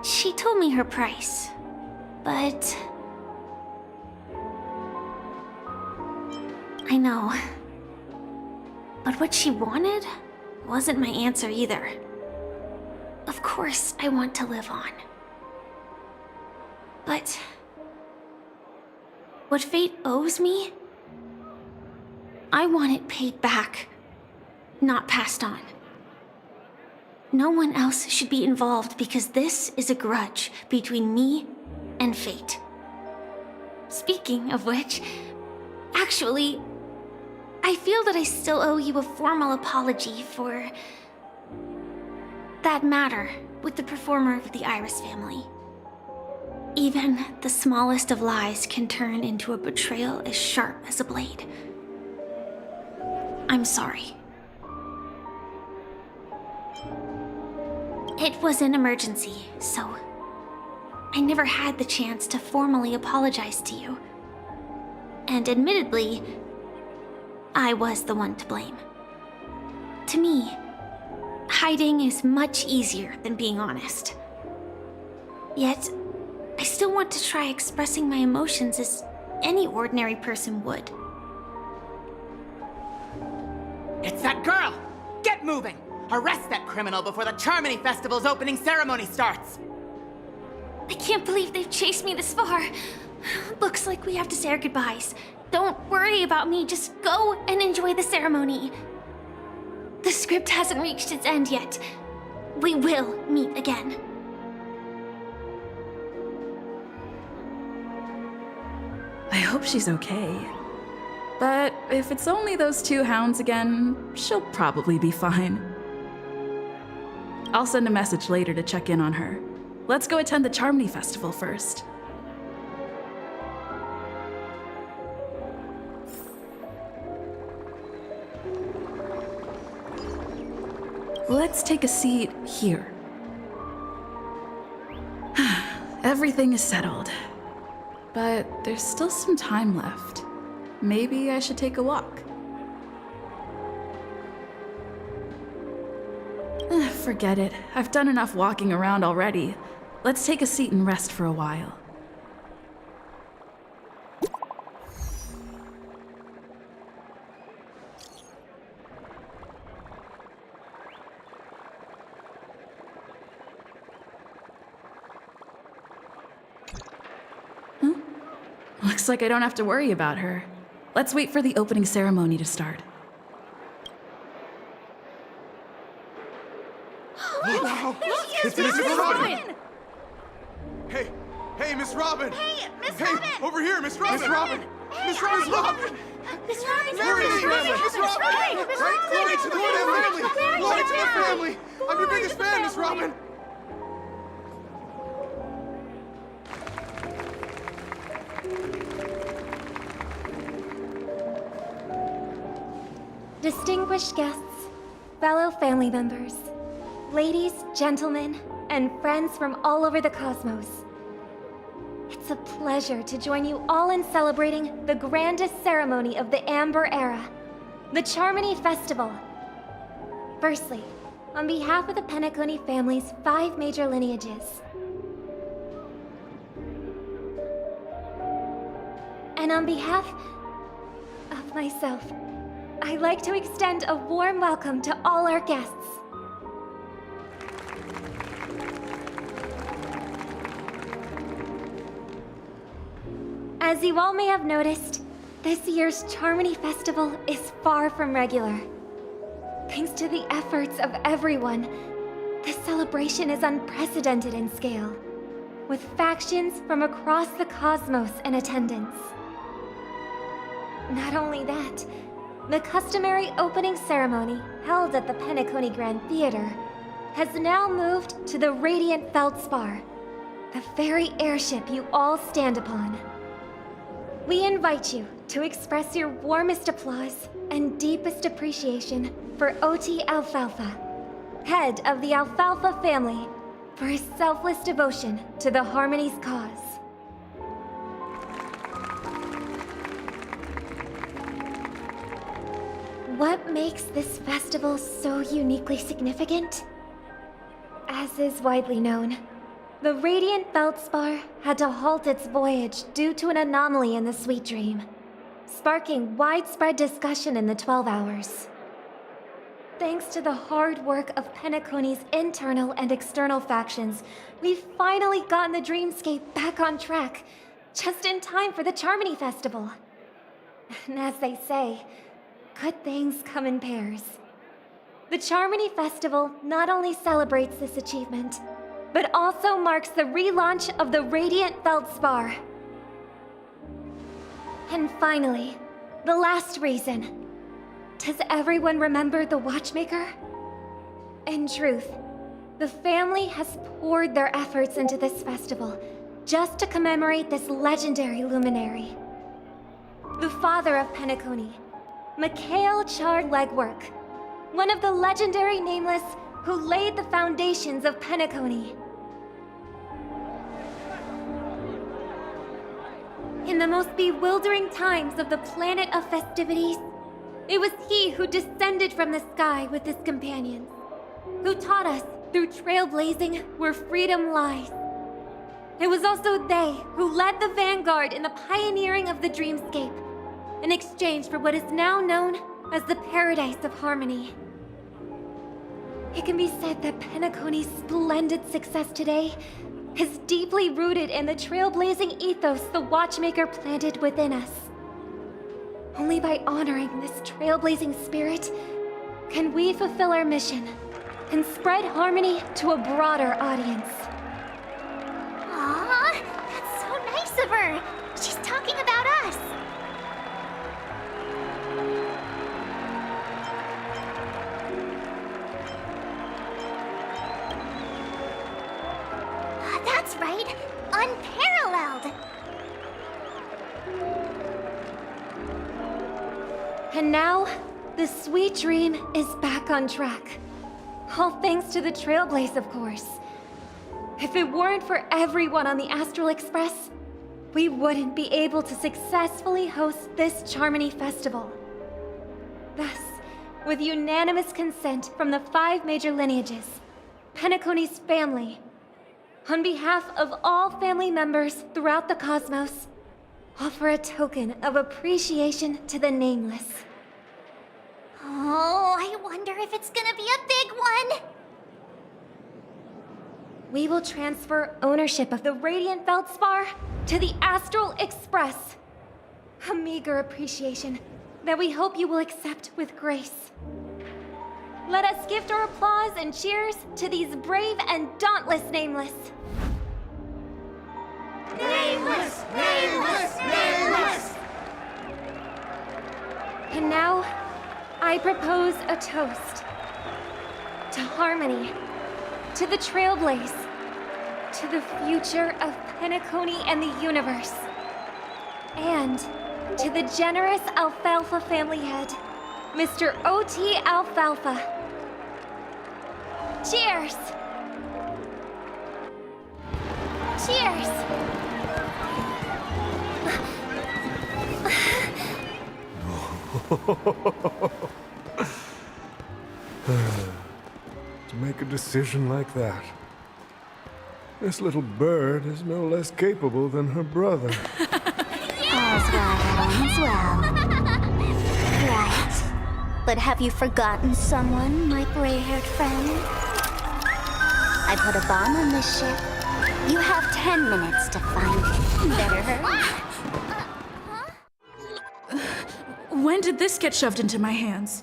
She told me her price. But I know. But what she wanted wasn't my answer either. Of course, I want to live on. But what fate owes me, I want it paid back, not passed on. No one else should be involved because this is a grudge between me and fate. Speaking of which, actually, I feel that I still owe you a formal apology for that matter with the performer of the Iris family. Even the smallest of lies can turn into a betrayal as sharp as a blade. I'm sorry. It was an emergency, so I never had the chance to formally apologize to you. And admittedly, I was the one to blame. To me, hiding is much easier than being honest. Yet, I still want to try expressing my emotions as any ordinary person would. It's that girl! Get moving! Arrest that criminal before the Charmony Festival's opening ceremony starts! I can't believe they've chased me this far. Looks like we have to say our goodbyes. Don't worry about me, just go and enjoy the ceremony. The script hasn't reached its end yet. We will meet again. I hope she's okay. But if it's only those two hounds again, she'll probably be fine. I'll send a message later to check in on her. Let's go attend the Charmony Festival first. Let's take a seat here. Everything is settled. But there's still some time left. Maybe I should take a walk. Forget it. I've done enough walking around already. Let's take a seat and rest for a while. Huh? Looks like I don't have to worry about her. Let's wait for the opening ceremony to start. Wow! It's Miss Robin! Hey, Miss Robin! Hey, Miss Robin! Over here, Miss Robin! Miss Robin! Miss Robin! Miss Robin! Glory to the family! Miss Robin! Glory to the family! Glory to the family! I'm your biggest fan, Miss Robin! Distinguished guests, fellow family members, ladies, gentlemen, and friends from all over the cosmos. It's a pleasure to join you all in celebrating the grandest ceremony of the Amber Era, the Charmony Festival. Firstly, on behalf of the Penacony family's 5 major lineages, and on behalf of myself, I'd like to extend a warm welcome to all our guests. As you all may have noticed, this year's Charmony Festival is far from regular. Thanks to the efforts of everyone, this celebration is unprecedented in scale, with factions from across the cosmos in attendance. Not only that, the customary opening ceremony held at the Penacony Grand Theater has now moved to the Radiant Feldspar, the very airship you all stand upon. We invite you to express your warmest applause and deepest appreciation for OT Alfalfa, head of the Alfalfa family, for his selfless devotion to the Harmony's cause. What makes this festival so uniquely significant? As is widely known, the Radiant Feldspar had to halt its voyage due to an anomaly in the Sweet Dream, sparking widespread discussion in the 12 hours. Thanks to the hard work of Penacony's internal and external factions, we've finally gotten the Dreamscape back on track, just in time for the Charmony Festival. And as they say, good things come in pairs. The Charmony Festival not only celebrates this achievement, but also marks the relaunch of the Radiant Feldspar. And finally, the last reason. Does everyone remember the Watchmaker? In truth, the family has poured their efforts into this festival just to commemorate this legendary luminary. The father of Penacony, Mikhail Char Legwork, one of the legendary Nameless who laid the foundations of Penacony. In the most bewildering times of the planet of festivities, it was he who descended from the sky with his companions, who taught us through trailblazing where freedom lies. It was also they who led the vanguard in the pioneering of the Dreamscape, in exchange for what is now known as the Paradise of Harmony. It can be said that Penacony's splendid success today is deeply rooted in the trailblazing ethos the Watchmaker planted within us. Only by honoring this trailblazing spirit can we fulfill our mission and spread harmony to a broader audience. Aw, that's so nice of her. She's talking about us. That's right, unparalleled. And now, the Sweet Dream is back on track. All thanks to the Trailblaze, of course. If it weren't for everyone on the Astral Express, we wouldn't be able to successfully host this Charmony Festival. Thus, with unanimous consent from the 5 major lineages, Penacony's family, on behalf of all family members throughout the cosmos, offer a token of appreciation to the Nameless. Oh, I wonder if it's gonna be a big one. We will transfer ownership of the Radiant Feldspar to the Astral Express. A meager appreciation that we hope you will accept with grace. Let us gift our applause and cheers to these brave and dauntless Nameless. Nameless! Nameless! Nameless! And now, I propose a toast. To harmony. To the Trailblaze. To the future of Penacony and the universe. And to the generous Alfalfa family head, Mr. O.T. Alfalfa. Cheers! Cheers! To make a decision like that. This little bird is no less capable than her brother. All's well. Right. But have you forgotten someone, my gray-haired friend? I put a bomb on this ship. You have 10 minutes to find it. Better hurry. When did this get shoved into my hands?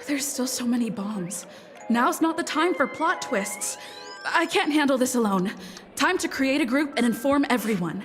There's still so many bombs. Now's not the time for plot twists. I can't handle this alone. Time to create a group and inform everyone.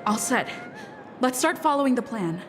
All set. Let's start following the plan.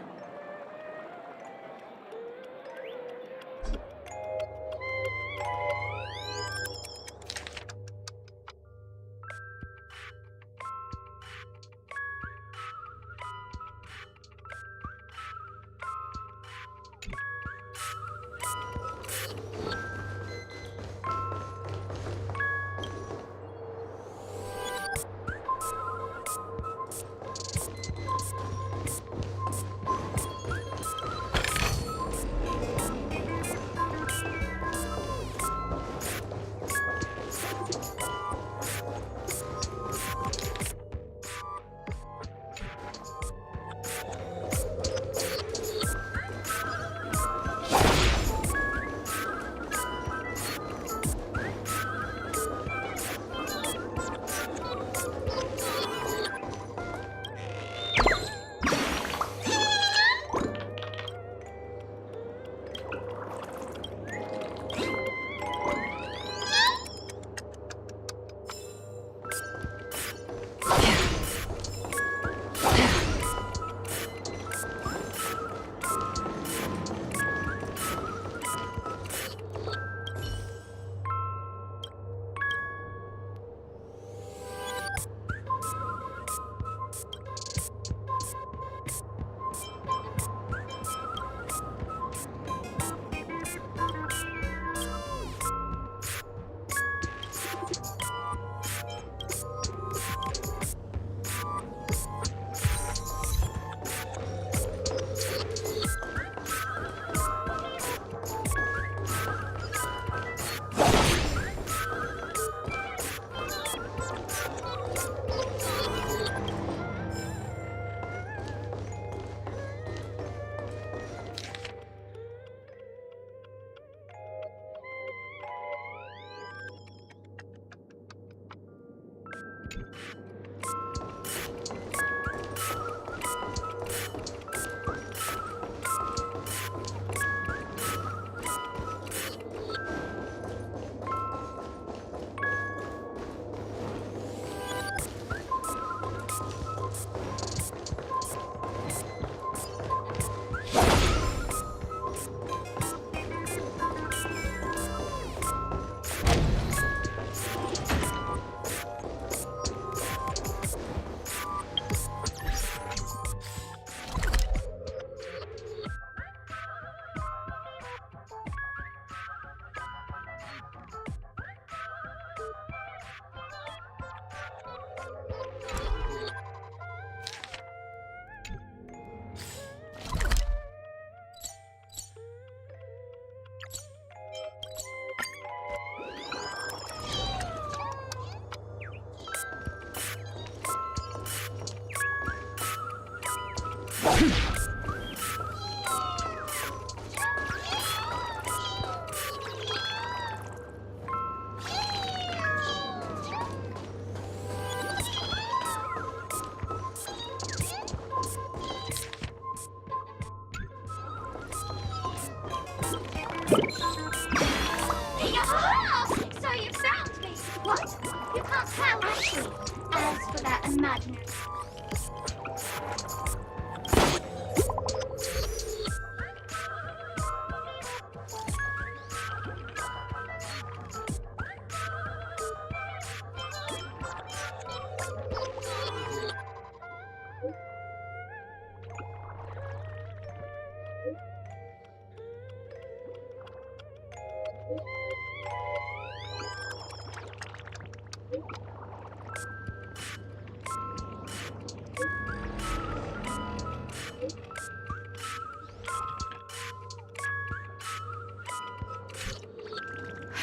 So you found me! What? You can't tell, actually. As for that imaginary...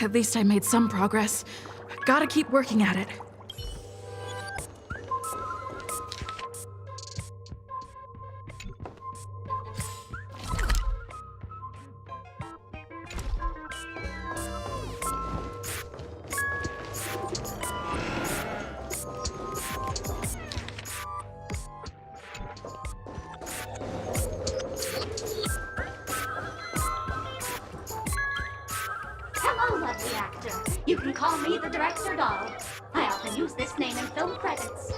At least I made some progress. Gotta keep working at it. Hello, lovely actor. You can call me the Director Doll. I often use this name in film credits.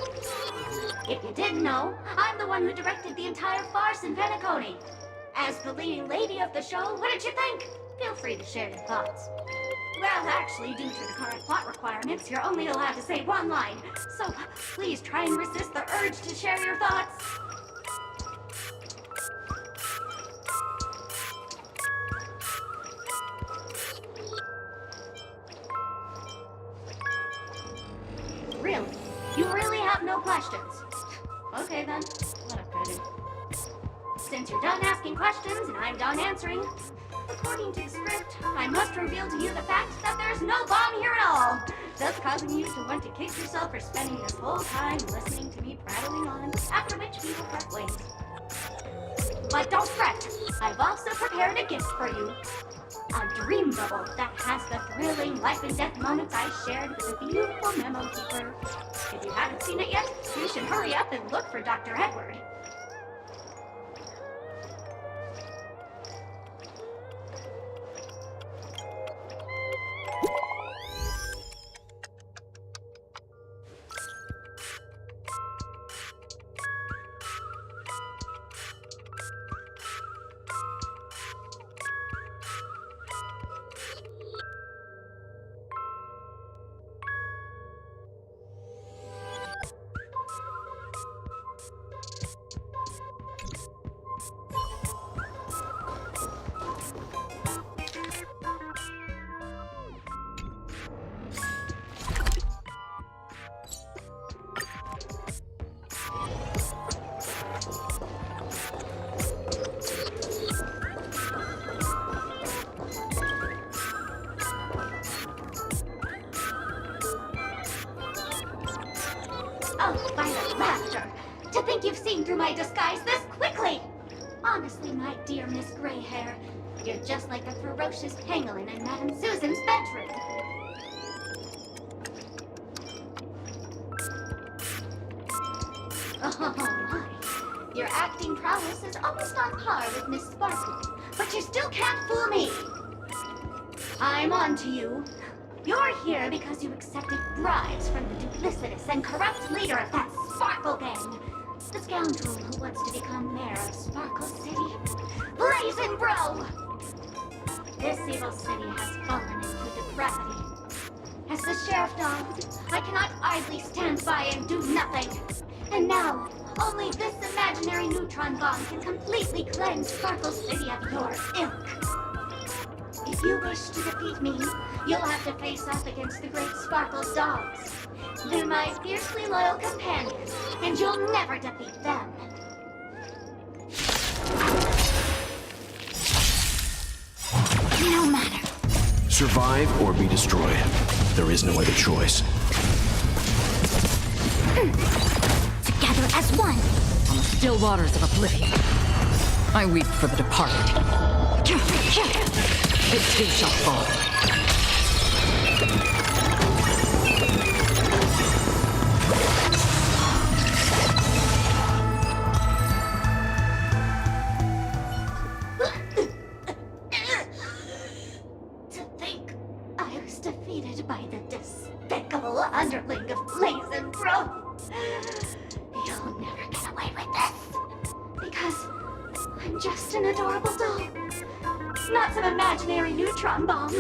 If you didn't know, I'm the one who directed the entire farce in Penacony. As the leading lady of the show, what did you think? Feel free to share your thoughts. Well, actually, due to the current plot requirements, you're only allowed to say one line. So please try and resist the urge to share your thoughts. Really? You really have no questions? Okay then, what a pity. Since you're done asking questions and I'm done answering, according to the script, I must reveal to you the fact that there's no bomb here at all, thus causing you to want to kick yourself for spending this whole time listening to me prattling on, after which we will part ways. But don't fret, I've also prepared a gift for you. A dream bubble that has the thrilling life and death moments I shared with a beautiful memo keeper. If you haven't seen it yet, you should hurry up and look for Dr. Edward. Oh, by the laughter! To think you've seen through my disguise this quickly! Honestly, my dear Miss Greyhair, you're just like a ferocious pangolin in Madame Susan's bedroom. Oh my. Your acting prowess is almost on par with Miss Sparkle, but you still can't fool me. I'm on to you. You're here because you accepted bribes from the duplicitous and corrupt leader of that Sparkle gang. The scoundrel who wants to become mayor of Sparkle City. Blazing Bro! This evil city has fallen into depravity. As the sheriff dog, I cannot idly stand by and do nothing. And now, only this imaginary neutron bomb can completely cleanse Sparkle City of your ilk. If you wish to defeat me, you'll have to face off against the great Sparkle's dogs. They're my fiercely loyal companions, and you'll never defeat them. No matter. Survive or be destroyed. There is no other choice. Together as one. still waters of oblivion. I weep for the departed. It too shall fall. To think I was defeated by the despicable underling of Blaze and Bro. You'll never get away with this. Because I'm just an adorable doll. Not some imaginary neutron bomb.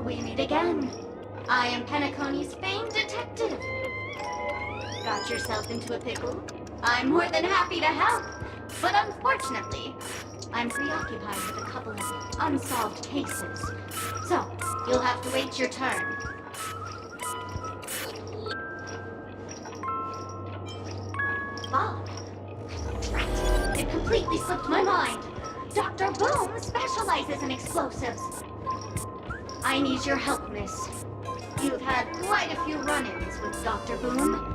We meet again. I am Penacony's famed detective. Got yourself into a pickle? I'm more than happy to help. But unfortunately, I'm preoccupied with a couple of unsolved cases. So, you'll have to wait your turn. Bob. Drat. It completely slipped my mind. Dr. Boom specializes in explosives. I need your help, miss. You've had quite a few run-ins with Dr. Boom.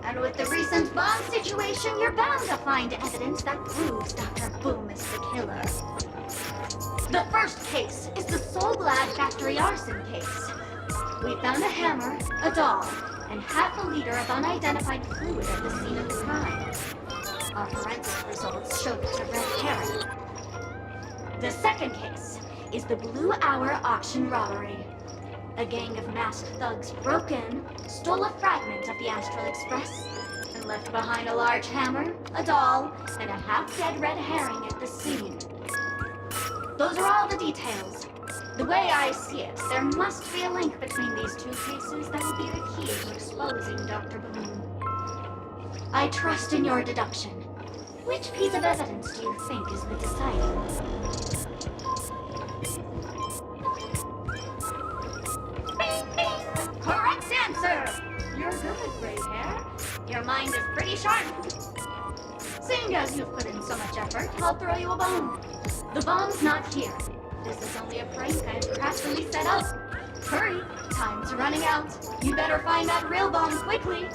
And with the recent bomb situation, you're bound to find evidence that proves Dr. Boom is the killer. The first case is the Soul Glad factory arson case. We found a hammer, a doll, and half a liter of unidentified fluid at the scene of the crime. Our forensic results showed it's a red herring. The second case is the Blue Hour auction robbery. A gang of masked thugs broke in, stole a fragment of the Astral Express, and left behind a large hammer, a doll, and a half-dead red herring at the scene. Those are all the details. The way I see it, there must be a link between these two cases that will be the key to exposing Dr. Boom. I trust in your deduction. Which piece of evidence do you think is the deciding? Correct answer! You're good, gray hair. Your mind is pretty sharp. Seeing as you've put in so much effort, I'll throw you a bone. The bomb's not here. This is only a prank I've craftily set up. Hurry, time's running out. You better find that real bomb quickly.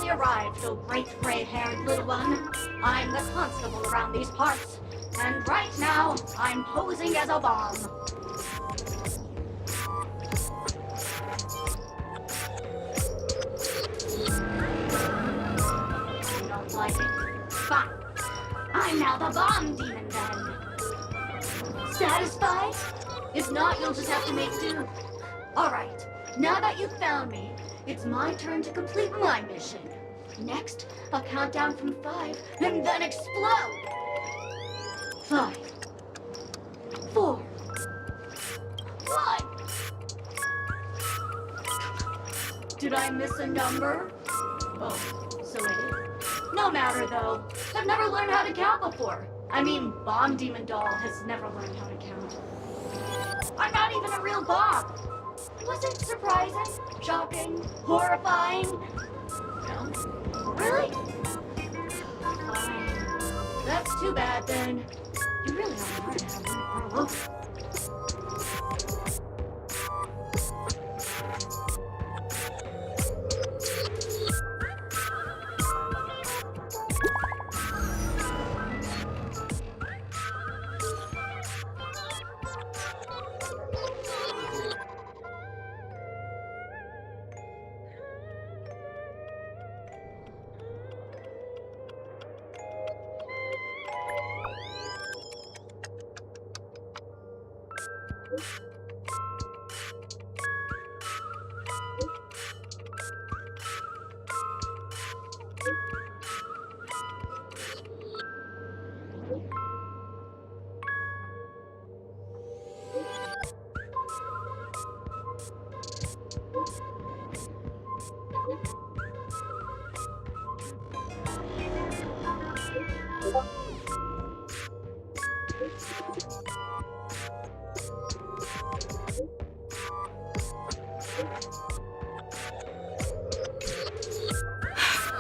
finally arrived, oh great gray-haired little one. I'm the constable around these parts, and right now, I'm posing as a bomb. You don't like it? Fine. I'm now the bomb demon then. Satisfied? If not, you'll just have to make do. Alright, now that you've found me, it's my turn to complete my mission. Next, I'll count down from 5 and then explode! 5, 4, 1. Did I miss a number? Oh, so I did. No matter though. I've never learned how to count before. I mean, Bomb Demon Doll has never learned how to count. I'm not even a real bomb. Was it surprising? Shocking? Horrifying? No. Really? Fine. That's too bad then. You really are hard to have to grow up.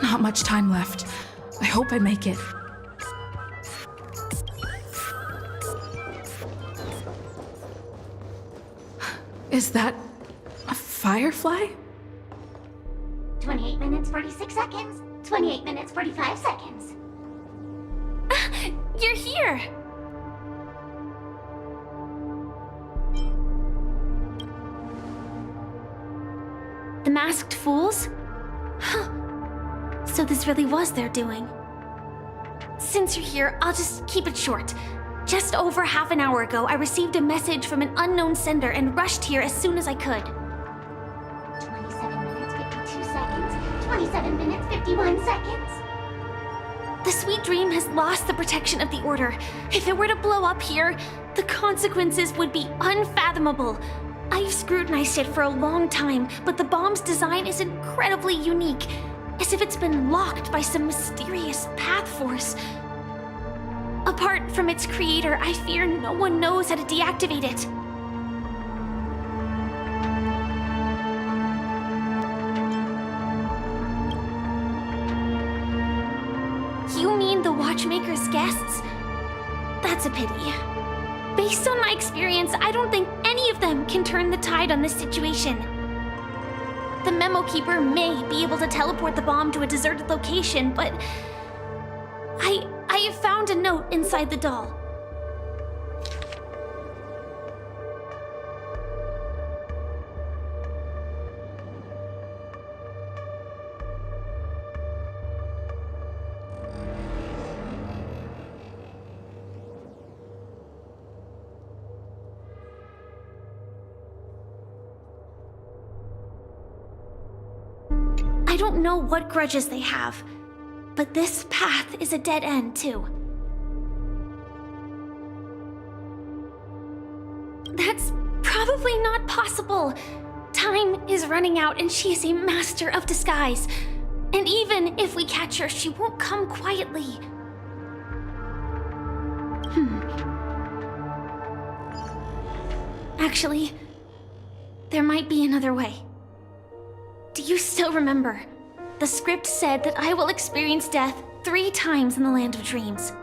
Not much time left. I hope I make it. Is that a firefly? 28 minutes, 46 seconds. 28 minutes, 45 seconds. You're here! The masked fools? Huh. So this really was their doing. Since you're here, I'll just keep it short. Just over half an hour ago, I received a message from an unknown sender and rushed here as soon as I could. 27 minutes, 52 seconds. 27 minutes, 51 seconds. The Sweet Dream has lost the protection of the Order. If it were to blow up here, the consequences would be unfathomable. I've scrutinized it for a long time, but the bomb's design is incredibly unique, as if it's been locked by some mysterious path force. Apart from its creator, I fear no one knows how to deactivate it. You mean the Watchmaker's guests? That's a pity. Based on my experience, I don't think any of them can turn the tide on this situation. The Memo Keeper may be able to teleport the bomb to a deserted location, but I have found a note inside the doll. I don't know what grudges they have, but this path is a dead end, too. That's probably not possible. Time is running out and she is a master of disguise. And even if we catch her, she won't come quietly. Actually, there might be another way. Do you still remember? The script said that I will experience death 3 times in the Land of Dreams.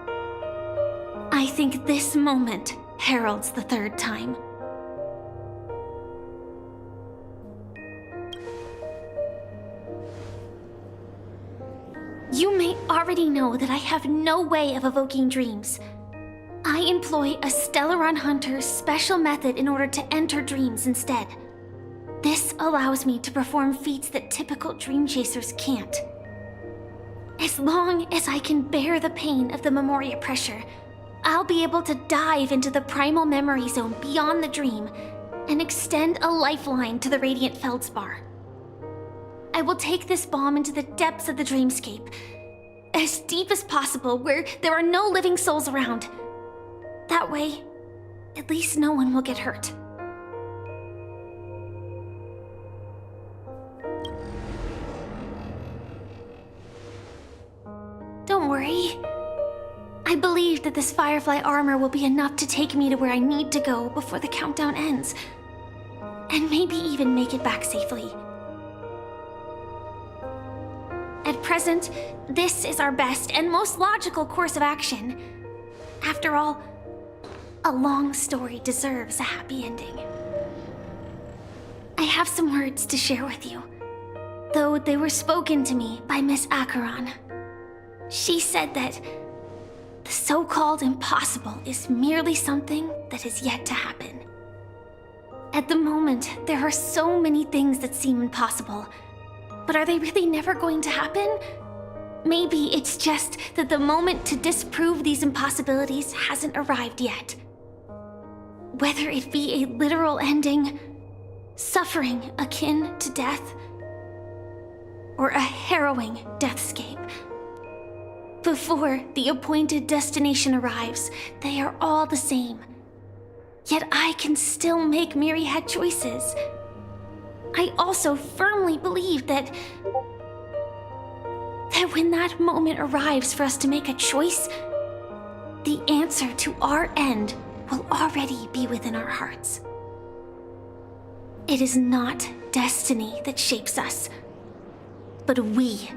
I think this moment heralds the 3rd time. You may already know that I have no way of evoking dreams. I employ a Stellaron Hunter's special method in order to enter dreams instead. This allows me to perform feats that typical dream chasers can't. As long as I can bear the pain of the Memoria pressure, I'll be able to dive into the primal memory zone beyond the dream and extend a lifeline to the Radiant Feldspar. I will take this bomb into the depths of the dreamscape, as deep as possible where there are no living souls around. That way, at least no one will get hurt. Don't worry. I believe that this Firefly armor will be enough to take me to where I need to go before the countdown ends. And maybe even make it back safely. At present, this is our best and most logical course of action. After all, a long story deserves a happy ending. I have some words to share with you, though they were spoken to me by Miss Acheron. She said that the so-called impossible is merely something that is yet to happen. At the moment, there are so many things that seem impossible, but are they really never going to happen? Maybe it's just that the moment to disprove these impossibilities hasn't arrived yet. Whether it be a literal ending, suffering akin to death, or a harrowing deathscape. Before the appointed destination arrives, they are all the same. Yet I can still make myriad choices. I also firmly believe that when that moment arrives for us to make a choice, the answer to our end will already be within our hearts. It is not destiny that shapes us, but we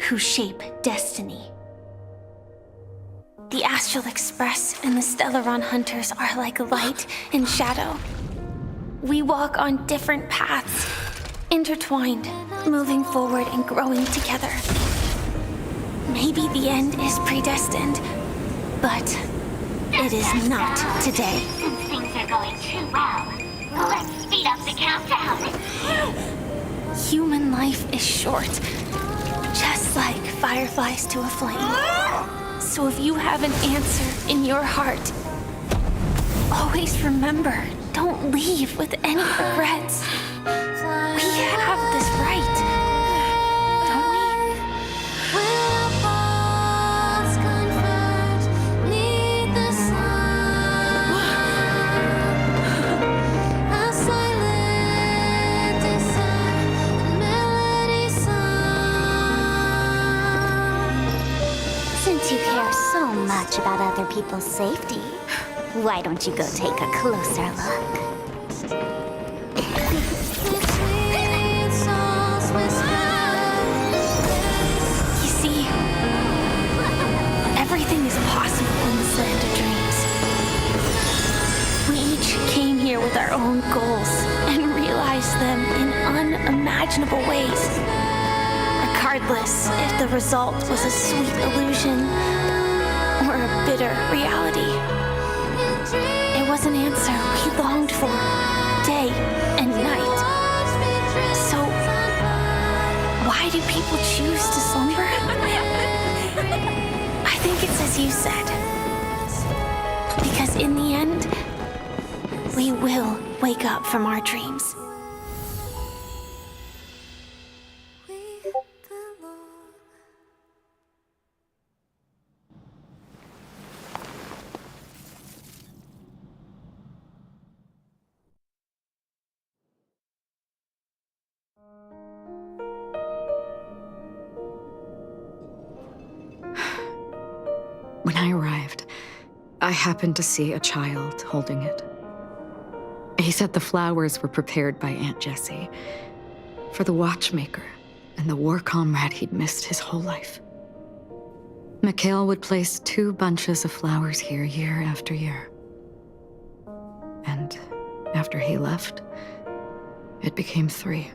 who shape destiny. The Astral Express and the Stellaron Hunters are like light and shadow. We walk on different paths, intertwined, moving forward and growing together. Maybe the end is predestined, but it is not today. Since things are going too well, let's speed up the countdown. Human life is short, just like fireflies to a flame. So if you have an answer in your heart, always remember, don't leave with any regrets. We have this right, don't we? Since you care so much about other people's safety, why don't you go take a closer look? You see, everything is possible in this land of dreams. We each came here with our own goals and realized them in unimaginable ways. Regardless if the result was a sweet illusion or a bitter reality. It was an answer we longed for day and night. So, why do people choose to slumber? I think it's as you said. Because in the end, we will wake up from our dreams. When I arrived, I happened to see a child holding it. He said the flowers were prepared by Aunt Jessie for the watchmaker and the war comrade he'd missed his whole life. Mikhail would place 2 bunches of flowers here year after year. And after he left, it became 3.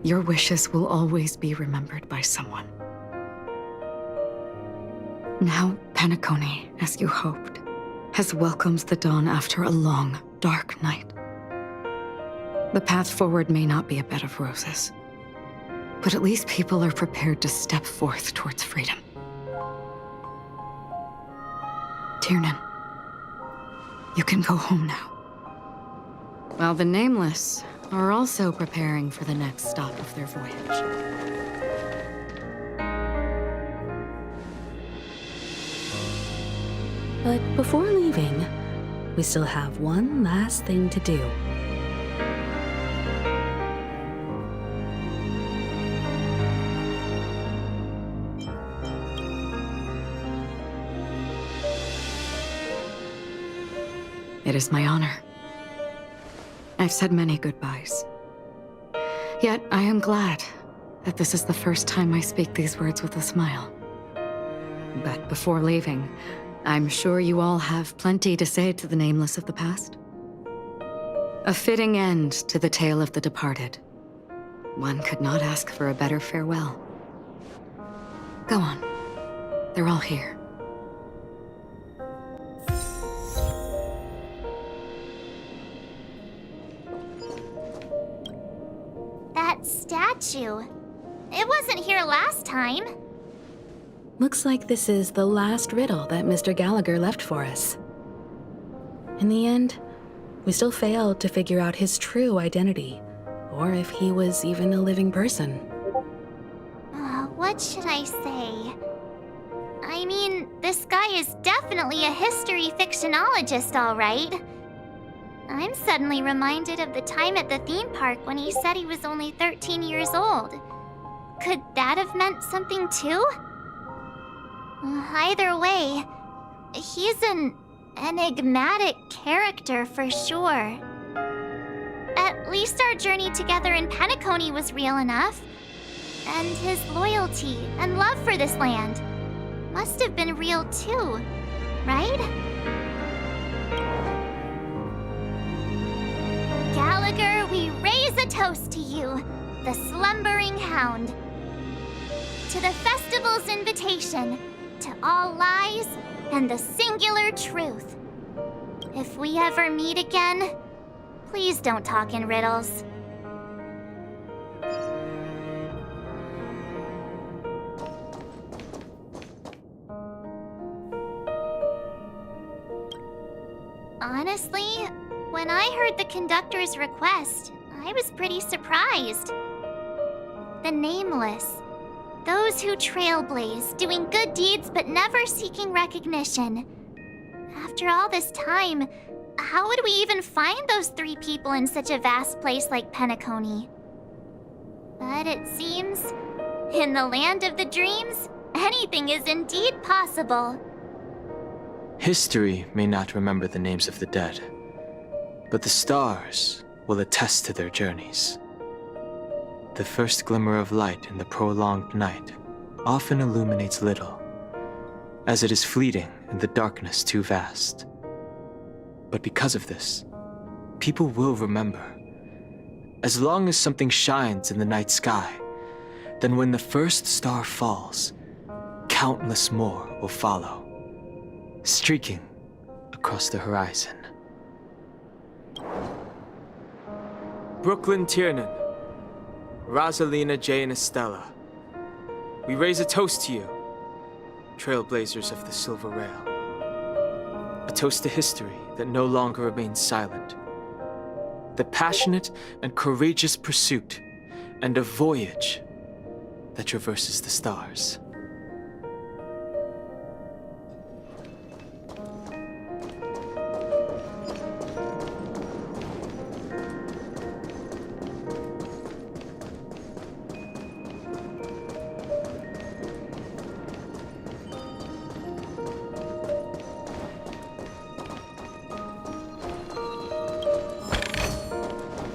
Your wishes will always be remembered by someone. Now Penacony, as you hoped, has welcomed the dawn after a long, dark night. The path forward may not be a bed of roses, but at least people are prepared to step forth towards freedom. Tiernan, you can go home now. While the Nameless are also preparing for the next stop of their voyage. But before leaving, we still have one last thing to do. It is my honor. I've said many goodbyes. Yet I am glad that this is the first time I speak these words with a smile. But before leaving, I'm sure you all have plenty to say to the Nameless of the past. A fitting end to the tale of the departed. One could not ask for a better farewell. Go on. They're all here. That statue. It wasn't here last time. Looks like this is the last riddle that Mr. Gallagher left for us. In the end, we still failed to figure out his true identity, or if he was even a living person. What should I say? I mean, this guy is definitely a history fictionologist, all right. I'm suddenly reminded of the time at the theme park when he said he was only 13 years old. Could that have meant something too? Either way, he's an enigmatic character for sure. At least our journey together in Penacony was real enough. And his loyalty and love for this land must have been real too, right? Gallagher, we raise a toast to you, the slumbering hound. To the festival's invitation, to all lies and the singular truth. If we ever meet again, please don't talk in riddles. Honestly, when I heard the conductor's request, I was pretty surprised. The Nameless. Those who trailblaze, doing good deeds but never seeking recognition. After all this time, how would we even find those 3 people in such a vast place like Penacony? But it seems, in the land of the dreams, anything is indeed possible. History may not remember the names of the dead, but the stars will attest to their journeys. The first glimmer of light in the prolonged night often illuminates little, as it is fleeting in the darkness too vast. But because of this, people will remember. As long as something shines in the night sky, then when the first star falls, countless more will follow, streaking across the horizon. Brooklyn Tiernan, Rosalina J. and Estella, we raise a toast to you, trailblazers of the Silver Rail. A toast to history that no longer remains silent. The passionate and courageous pursuit, and a voyage that traverses the stars.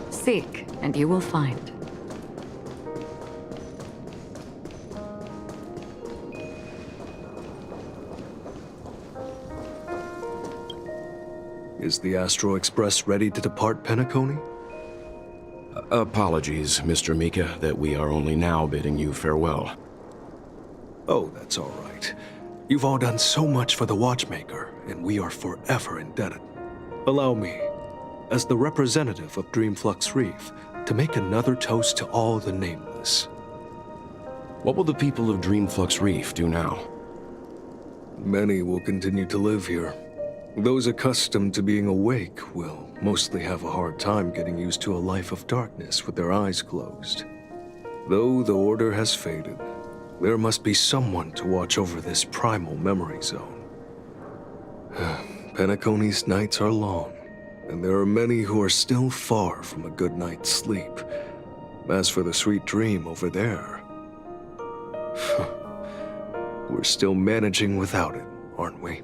Seek, and you will find. Is the Astro Express ready to depart Penacony? Apologies, Mr. Mika, that we are only now bidding you farewell. Oh, that's all right. You've all done so much for the Watchmaker, and we are forever indebted. Allow me, as the representative of Dreamflux Reef, to make another toast to all the nameless. What will the people of Dreamflux Reef do now? Many will continue to live here. Those accustomed to being awake will mostly have a hard time getting used to a life of darkness with their eyes closed. Though the order has faded, there must be someone to watch over this primal memory zone. Penacony's nights are long, and there are many who are still far from a good night's sleep. As for the sweet dream over there, we're still managing without it, aren't we?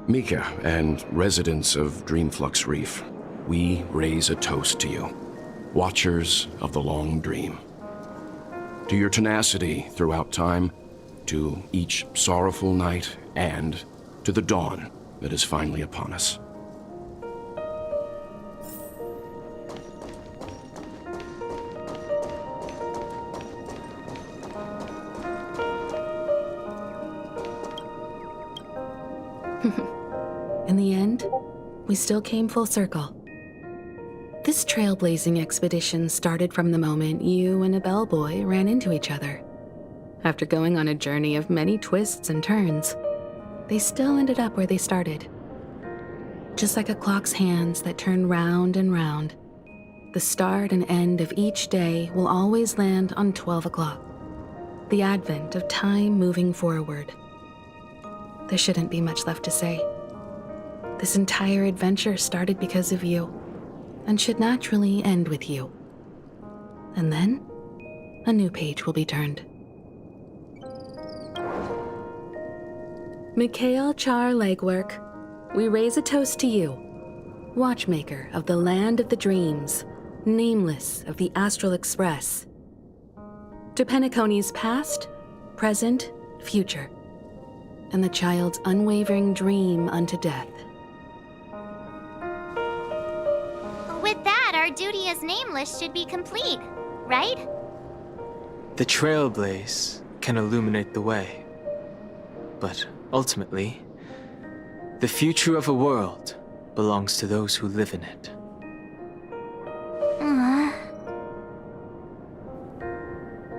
Mika and residents of Dreamflux Reef, we raise a toast to you, watchers of the long dream. To your tenacity throughout time, to each sorrowful night, and to the dawn that is finally upon us. In the end, we still came full circle. This trailblazing expedition started from the moment you and a bellboy ran into each other. After going on a journey of many twists and turns, they still ended up where they started. Just like a clock's hands that turn round and round, the start and end of each day will always land on 12 o'clock, the advent of time moving forward. There shouldn't be much left to say. This entire adventure started because of you, and should naturally end with you. And then, a new page will be turned. Mikhail Char Legwork, we raise a toast to you, Watchmaker of the Land of the Dreams, Nameless of the Astral Express. To Penacony's past, present, future, and the child's unwavering dream unto death. With that, our duty as Nameless should be complete, right? The trailblaze can illuminate the way. But ultimately, the future of a world belongs to those who live in it.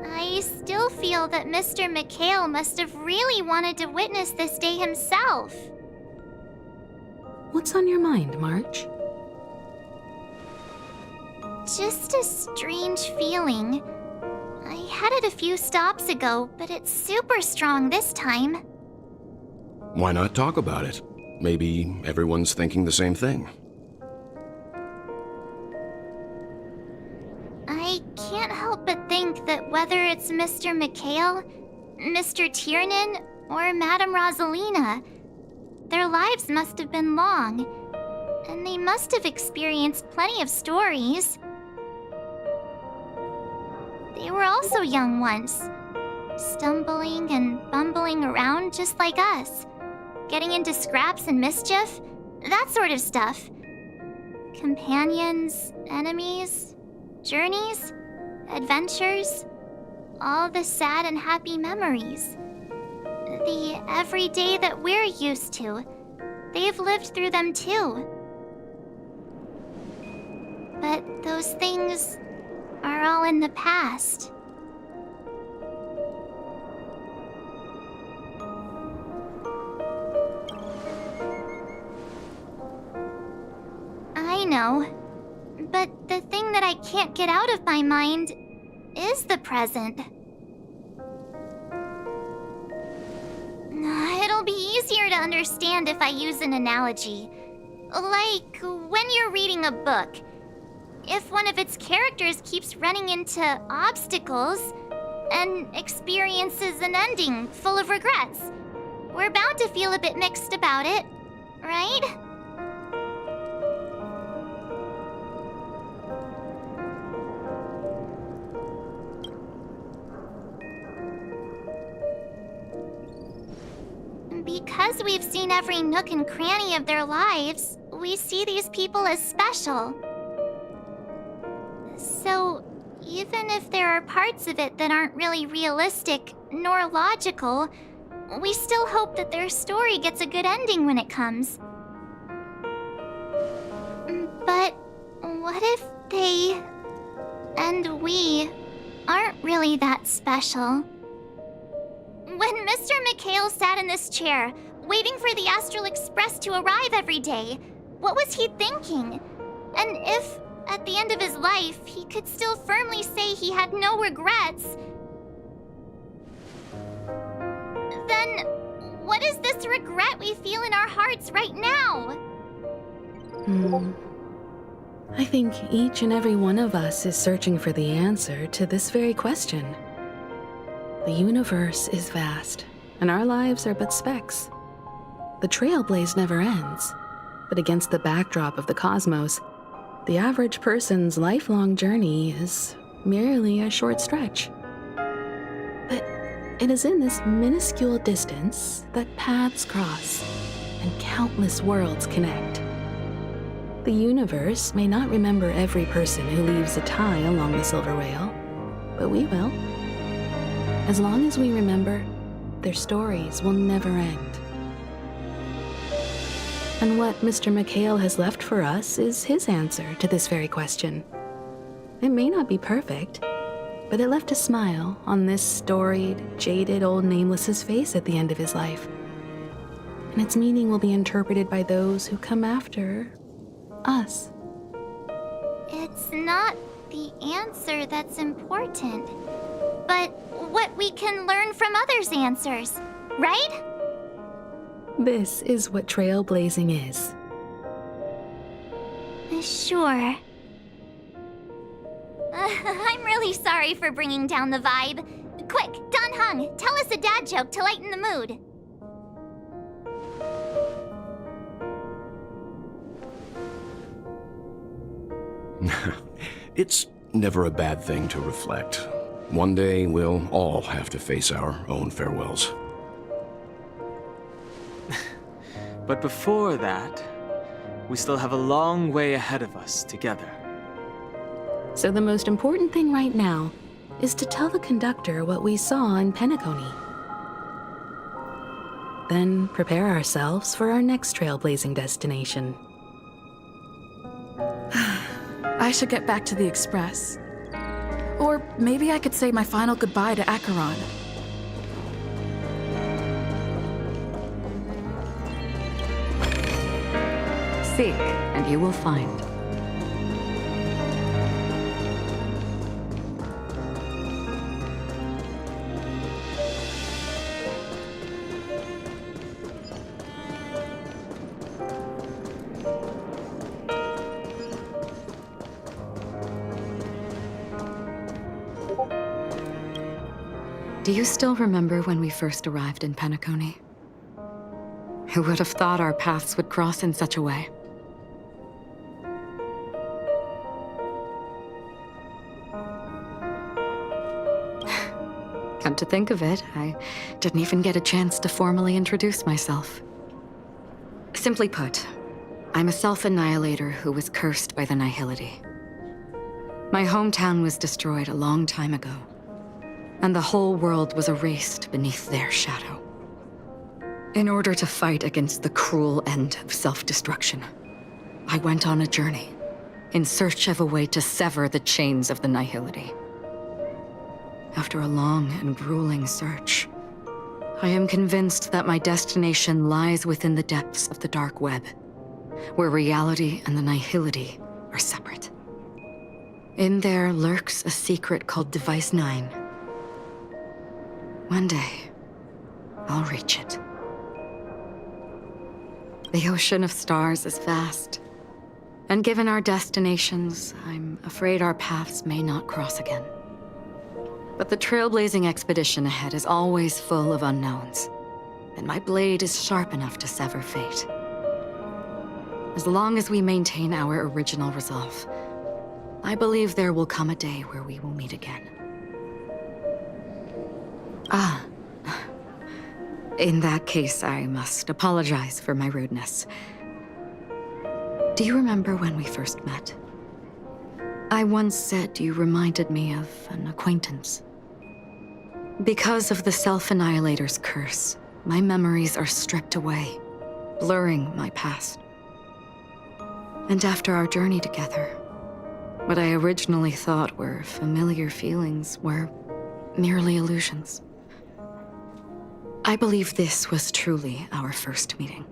I still feel that Mr. Mikhail must have really wanted to witness this day himself. What's on your mind, March? Just a strange feeling. I had it a few stops ago, but it's super strong this time. Why not talk about it? Maybe everyone's thinking the same thing. I can't help but think that whether it's Mr. Mikhail, Mr. Tiernan, or Madame Rosalina, their lives must have been long, and they must have experienced plenty of stories. They were also young once, stumbling and bumbling around just like us, getting into scraps and mischief, that sort of stuff. Companions, enemies, journeys, adventures, all the sad and happy memories. The everyday that we're used to, they've lived through them too. But those things are all in the past. I know, but the thing that I can't get out of my mind is the present. It'll be easier to understand if I use an analogy. Like when you're reading a book. If one of its characters keeps running into obstacles and experiences an ending full of regrets, we're bound to feel a bit mixed about it, right? Because we've seen every nook and cranny of their lives, we see these people as special. So, even if there are parts of it that aren't really realistic nor logical, we still hope that their story gets a good ending when it comes. But what if they and we aren't really that special? When Mr. McHale sat in this chair, waiting for the Astral Express to arrive every day, what was he thinking? And if, at the end of his life, he could still firmly say he had no regrets, then what is this regret we feel in our hearts right now? I think each and every one of us is searching for the answer to this very question. The universe is vast, and our lives are but specks. The trailblaze never ends, but against the backdrop of the cosmos, the average person's lifelong journey is merely a short stretch. But it is in this minuscule distance that paths cross and countless worlds connect. The universe may not remember every person who leaves a tie along the silver rail, but we will. As long as we remember, their stories will never end. And what Mr. McHale has left for us is his answer to this very question. It may not be perfect, but it left a smile on this storied, jaded old Nameless's face at the end of his life. And its meaning will be interpreted by those who come after us. It's not the answer that's important, but what we can learn from others' answers, right? This is what trailblazing is. Sure. I'm really sorry for bringing down the vibe. Quick, Don Hung, tell us a dad joke to lighten the mood. It's never a bad thing to reflect. One day, we'll all have to face our own farewells. But before that, we still have a long way ahead of us together. So the most important thing right now is to tell the conductor what we saw in Penacony. Then prepare ourselves for our next trailblazing destination. I should get back to the Express. Or maybe I could say my final goodbye to Acheron. Seek, and you will find. Do you still remember when we first arrived in Penacony? Who would have thought our paths would cross in such a way? Come to think of it, I didn't even get a chance to formally introduce myself. Simply put, I'm a self-annihilator who was cursed by the Nihility. My hometown was destroyed a long time ago, and the whole world was erased beneath their shadow. In order to fight against the cruel end of self-destruction, I went on a journey in search of a way to sever the chains of the Nihility. After a long and grueling search, I am convinced that my destination lies within the depths of the dark web, where reality and the Nihility are separate. In there lurks a secret called Device 9. One day, I'll reach it. The ocean of stars is vast, and given our destinations, I'm afraid our paths may not cross again. But the trailblazing expedition ahead is always full of unknowns, and my blade is sharp enough to sever fate. As long as we maintain our original resolve, I believe there will come a day where we will meet again. In that case, I must apologize for my rudeness. Do you remember when we first met? I once said you reminded me of an acquaintance. Because of the Self-Annihilator's curse, my memories are stripped away, blurring my past. And after our journey together, what I originally thought were familiar feelings were merely illusions. I believe this was truly our first meeting.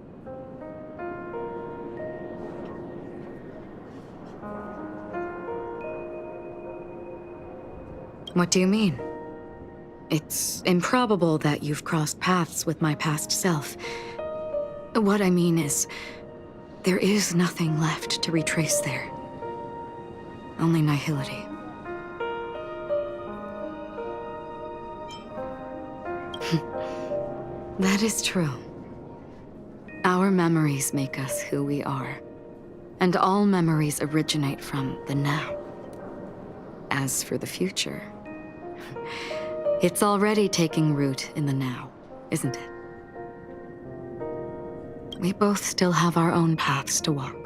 What do you mean? It's improbable that you've crossed paths with my past self. What I mean is, there is nothing left to retrace there. Only nihility. That is true. Our memories make us who we are, and all memories originate from the now. As for the future, it's already taking root in the now, isn't it? We both still have our own paths to walk.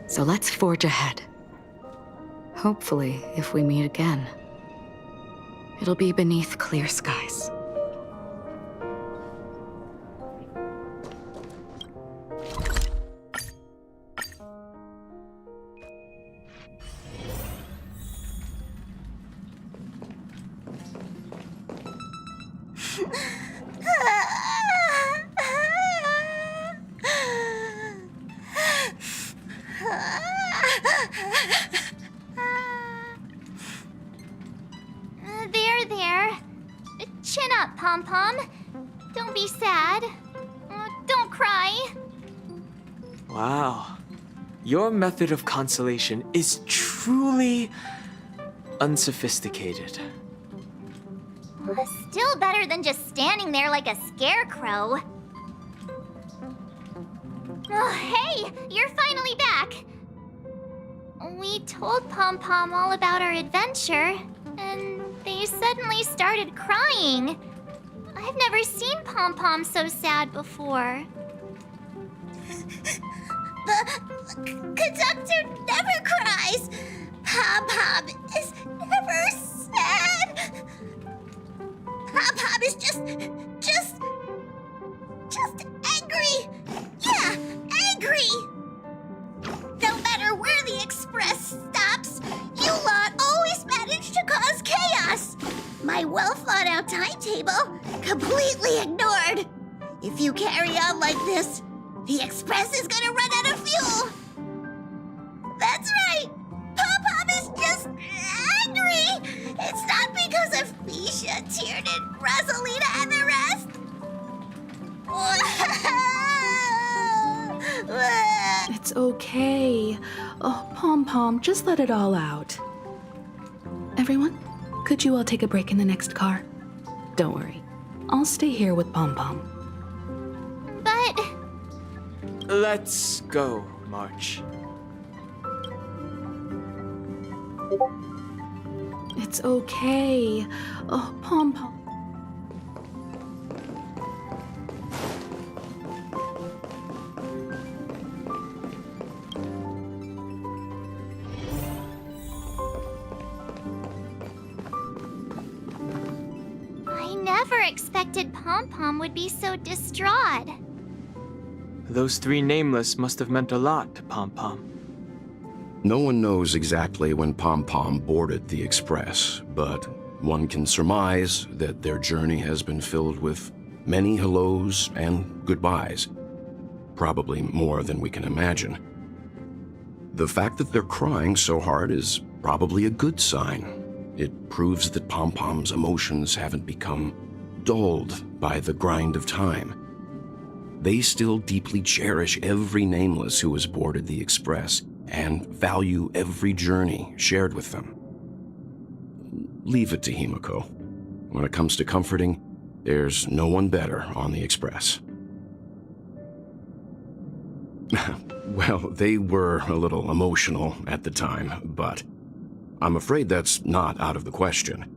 So let's forge ahead. Hopefully, if we meet again, it'll be beneath clear skies. There. Chin up, Pom-Pom. Don't be sad. Don't cry. Wow. Your method of consolation is truly unsophisticated. Still better than just standing there like a scarecrow. Oh, hey, you're finally back. We told Pom-Pom all about our adventure, and they suddenly started crying. I've never seen Pom-Pom so sad before. The conductor never cries. Pom-Pom is never sad. Pom-Pom is just angry. Yeah, angry. No matter where the express stops, you lot always manage to cause chaos. My well-thought-out timetable completely ignored. If you carry on like this, the express is gonna run out of fuel. That's right. Pom-Pom is just angry. It's not because of Misha, Tiernan, Rosalina, and the rest. It's okay. Oh, Pom-Pom, just let it all out. Everyone, could you all take a break in the next car? Don't worry. I'll stay here with Pom-Pom. But... Let's go, March. It's okay. Oh, Pom-Pom. I never expected Pom-Pom would be so distraught. Those three nameless must have meant a lot to Pom-Pom. No one knows exactly when Pom-Pom boarded the Express, but one can surmise that their journey has been filled with many hellos and goodbyes. Probably more than we can imagine. The fact that they're crying so hard is probably a good sign. It proves that Pom-Pom's emotions haven't become dulled by the grind of time. They still deeply cherish every nameless who has boarded the Express and value every journey shared with them. Leave it to Himiko. When it comes to comforting, there's no one better on the Express. Well, they were a little emotional at the time, but I'm afraid that's not out of the question.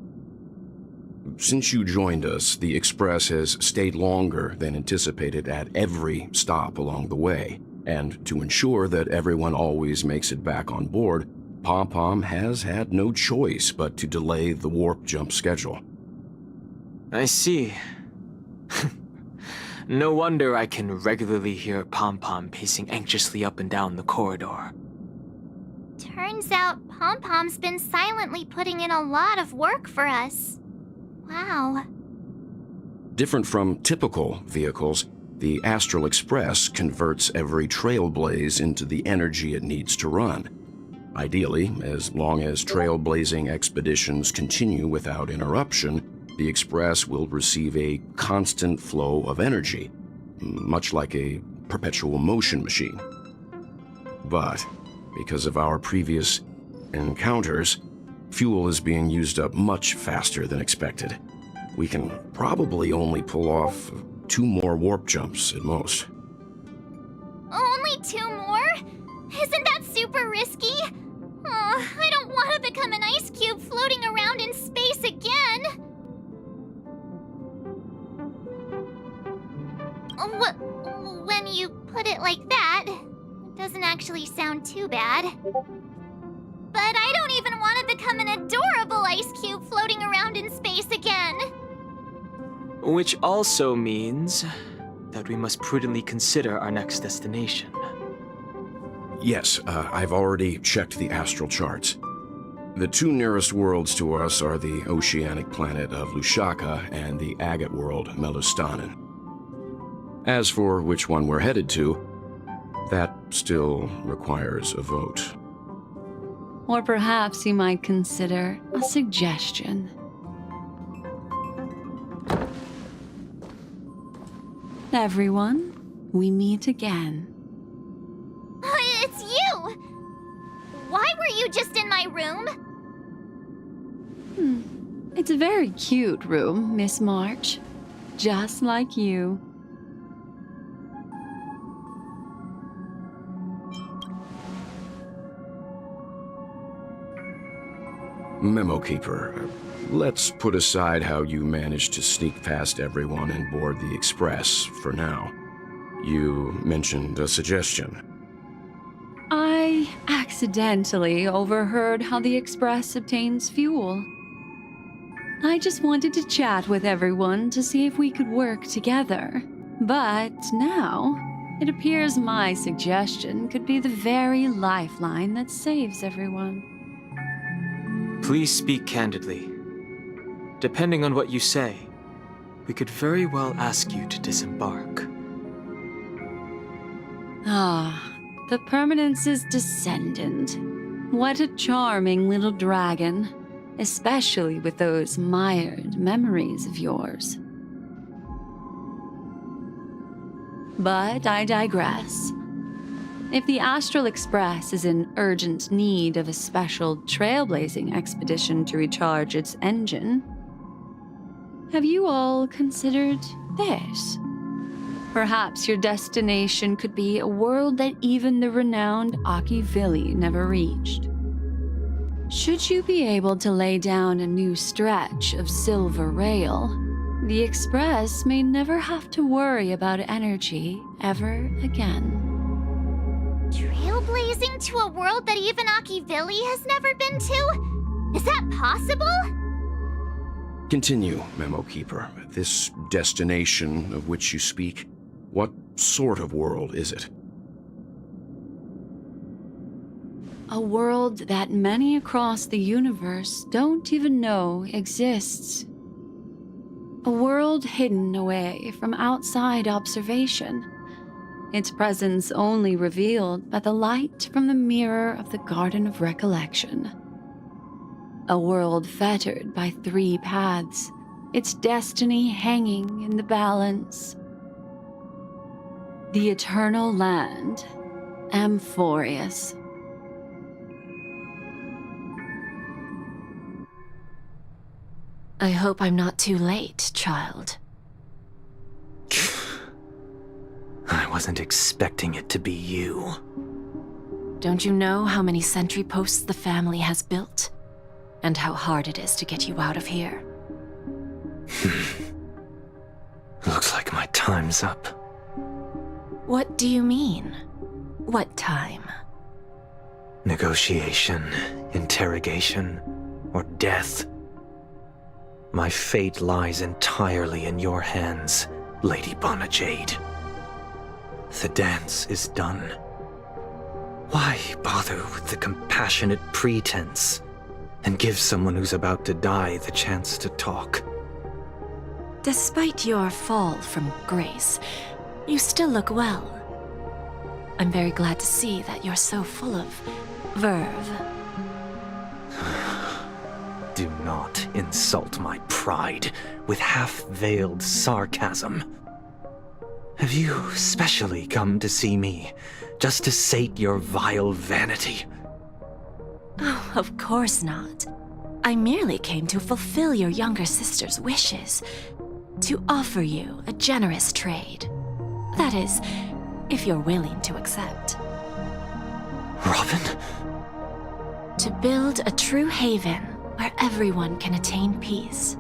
Since you joined us, the Express has stayed longer than anticipated at every stop along the way, and to ensure that everyone always makes it back on board, Pom-Pom has had no choice but to delay the warp jump schedule. I see. No wonder I can regularly hear Pom-Pom pacing anxiously up and down the corridor. Turns out Pom-Pom's been silently putting in a lot of work for us. Wow. Different from typical vehicles, the Astral Express converts every trailblaze into the energy it needs to run. Ideally, as long as trailblazing expeditions continue without interruption, the Express will receive a constant flow of energy, much like a perpetual motion machine. But because of our previous encounters, fuel is being used up much faster than expected. We can probably only pull off 2 more warp jumps at most. Only 2 more? Isn't that super risky? Oh, I don't want to become an ice cube floating around in space again. When you put it like that, it doesn't actually sound too bad. But I don't even want to become an adorable ice cube floating around in space again. Which also means that we must prudently consider our next destination. Yes, I've already checked the astral charts. The 2 nearest worlds to us are the oceanic planet of Lushaka and the agate world, Melustanen. As for which one we're headed to, that still requires a vote. Or perhaps you might consider a suggestion. Everyone, we meet again. It's you! Why were you just in my room? It's a very cute room, Miss March. Just like you. Memo Keeper, let's put aside how you managed to sneak past everyone and board the Express for now. You mentioned a suggestion. I accidentally overheard how the Express obtains fuel. I just wanted to chat with everyone to see if we could work together. But now, it appears my suggestion could be the very lifeline that saves everyone. Please speak candidly. Depending on what you say, we could very well ask you to disembark. The Permanence's descendant. What a charming little dragon, especially with those mired memories of yours. But I digress. If the Astral Express is in urgent need of a special trailblazing expedition to recharge its engine, have you all considered this? Perhaps your destination could be a world that even the renowned Akivili never reached. Should you be able to lay down a new stretch of silver rail, the Express may never have to worry about energy ever again. Trailblazing to a world that even Akivili has never been to? Is that possible? Continue, Memo Keeper. This destination of which you speak, what sort of world is it? A world that many across the universe don't even know exists. A world hidden away from outside observation. Its presence only revealed by the light from the mirror of the Garden of Recollection. A world fettered by 3 paths, its destiny hanging in the balance. The Eternal Land, Amphorius. I hope I'm not too late, child. I wasn't expecting it to be you. Don't you know how many sentry posts the family has built? And how hard it is to get you out of here? Looks like my time's up. What do you mean? What time? Negotiation, interrogation, or death. My fate lies entirely in your hands, Lady Bonajade. The dance is done. Why bother with the compassionate pretense and give someone who's about to die the chance to talk? Despite your fall from grace, you still look well. I'm very glad to see that you're so full of verve. Do not insult my pride with half-veiled sarcasm. Have you specially come to see me just to sate your vile vanity? Oh, of course not. I merely came to fulfill your younger sister's wishes, to offer you a generous trade. That is, if you're willing to accept. Robin? To build a true haven where everyone can attain peace.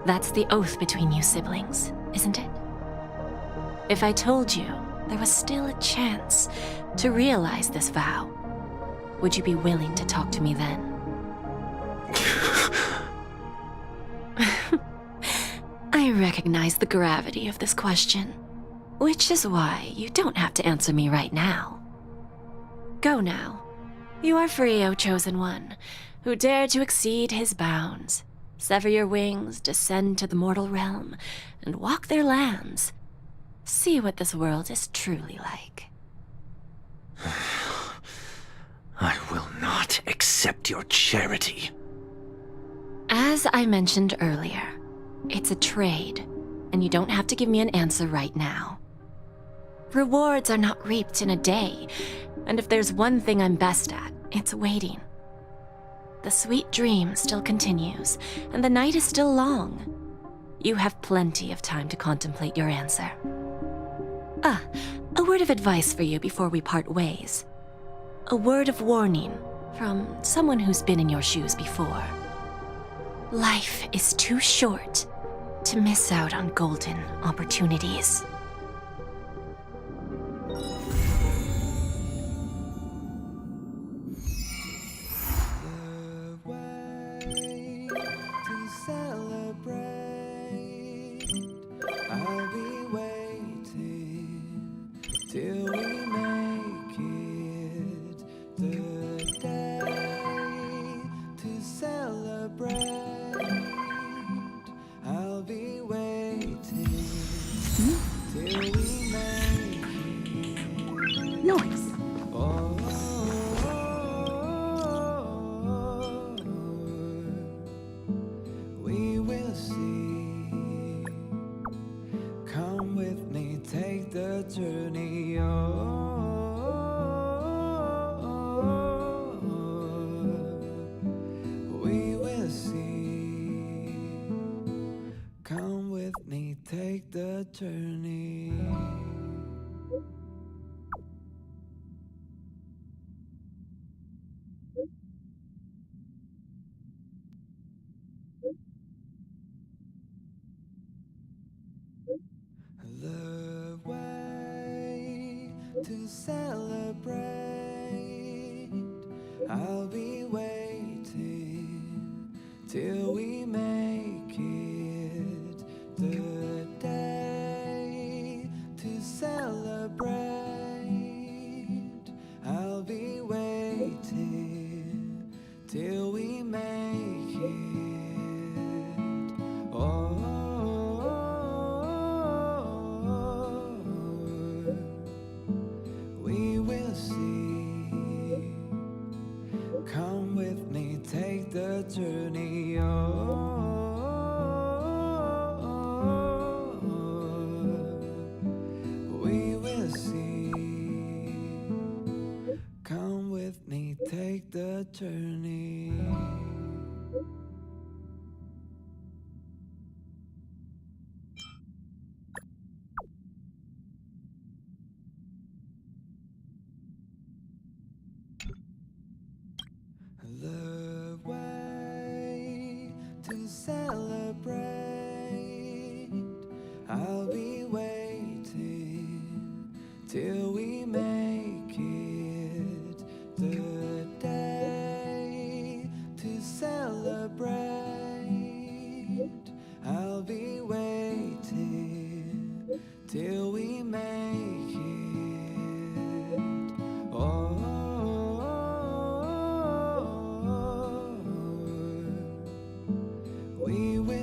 That's the oath between you siblings, isn't it? If I told you there was still a chance to realize this vow, would you be willing to talk to me then? I recognize the gravity of this question, which is why you don't have to answer me right now. Go now. You are free, O Chosen One, who dare to exceed his bounds, sever your wings, descend to the mortal realm, and walk their lands. See what this world is truly like. I will not accept your charity. As I mentioned earlier, it's a trade, and you don't have to give me an answer right now. Rewards are not reaped in a day, and if there's one thing I'm best at, it's waiting. The sweet dream still continues, and the night is still long. You have plenty of time to contemplate your answer. A word of advice for you before we part ways. A word of warning from someone who's been in your shoes before. Life is too short to miss out on golden opportunities. Till we make it the day to celebrate. I'll be waiting till we make it. Noise. Oh, we will see. Come with me, take the journey. We will see. Come with me, take the journey. The way to celebrate. I'll be waiting till we make it the day to celebrate. I'll be waiting till we make it. Oh. We will see. Come with me, take the journey. We will see. Come with me, take the journey. The way to celebrate. I'll be waiting till we make it the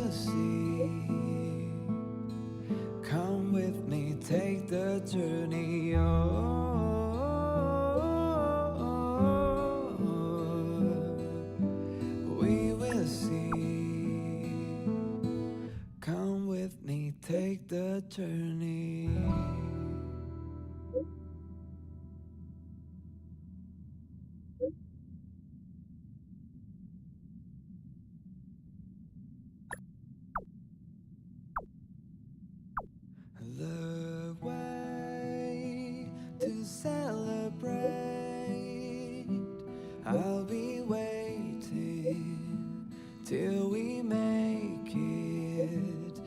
will see. Come with me, take the journey we will see. Come with me, take the journey. The way to celebrate. I'll be waiting till we make it.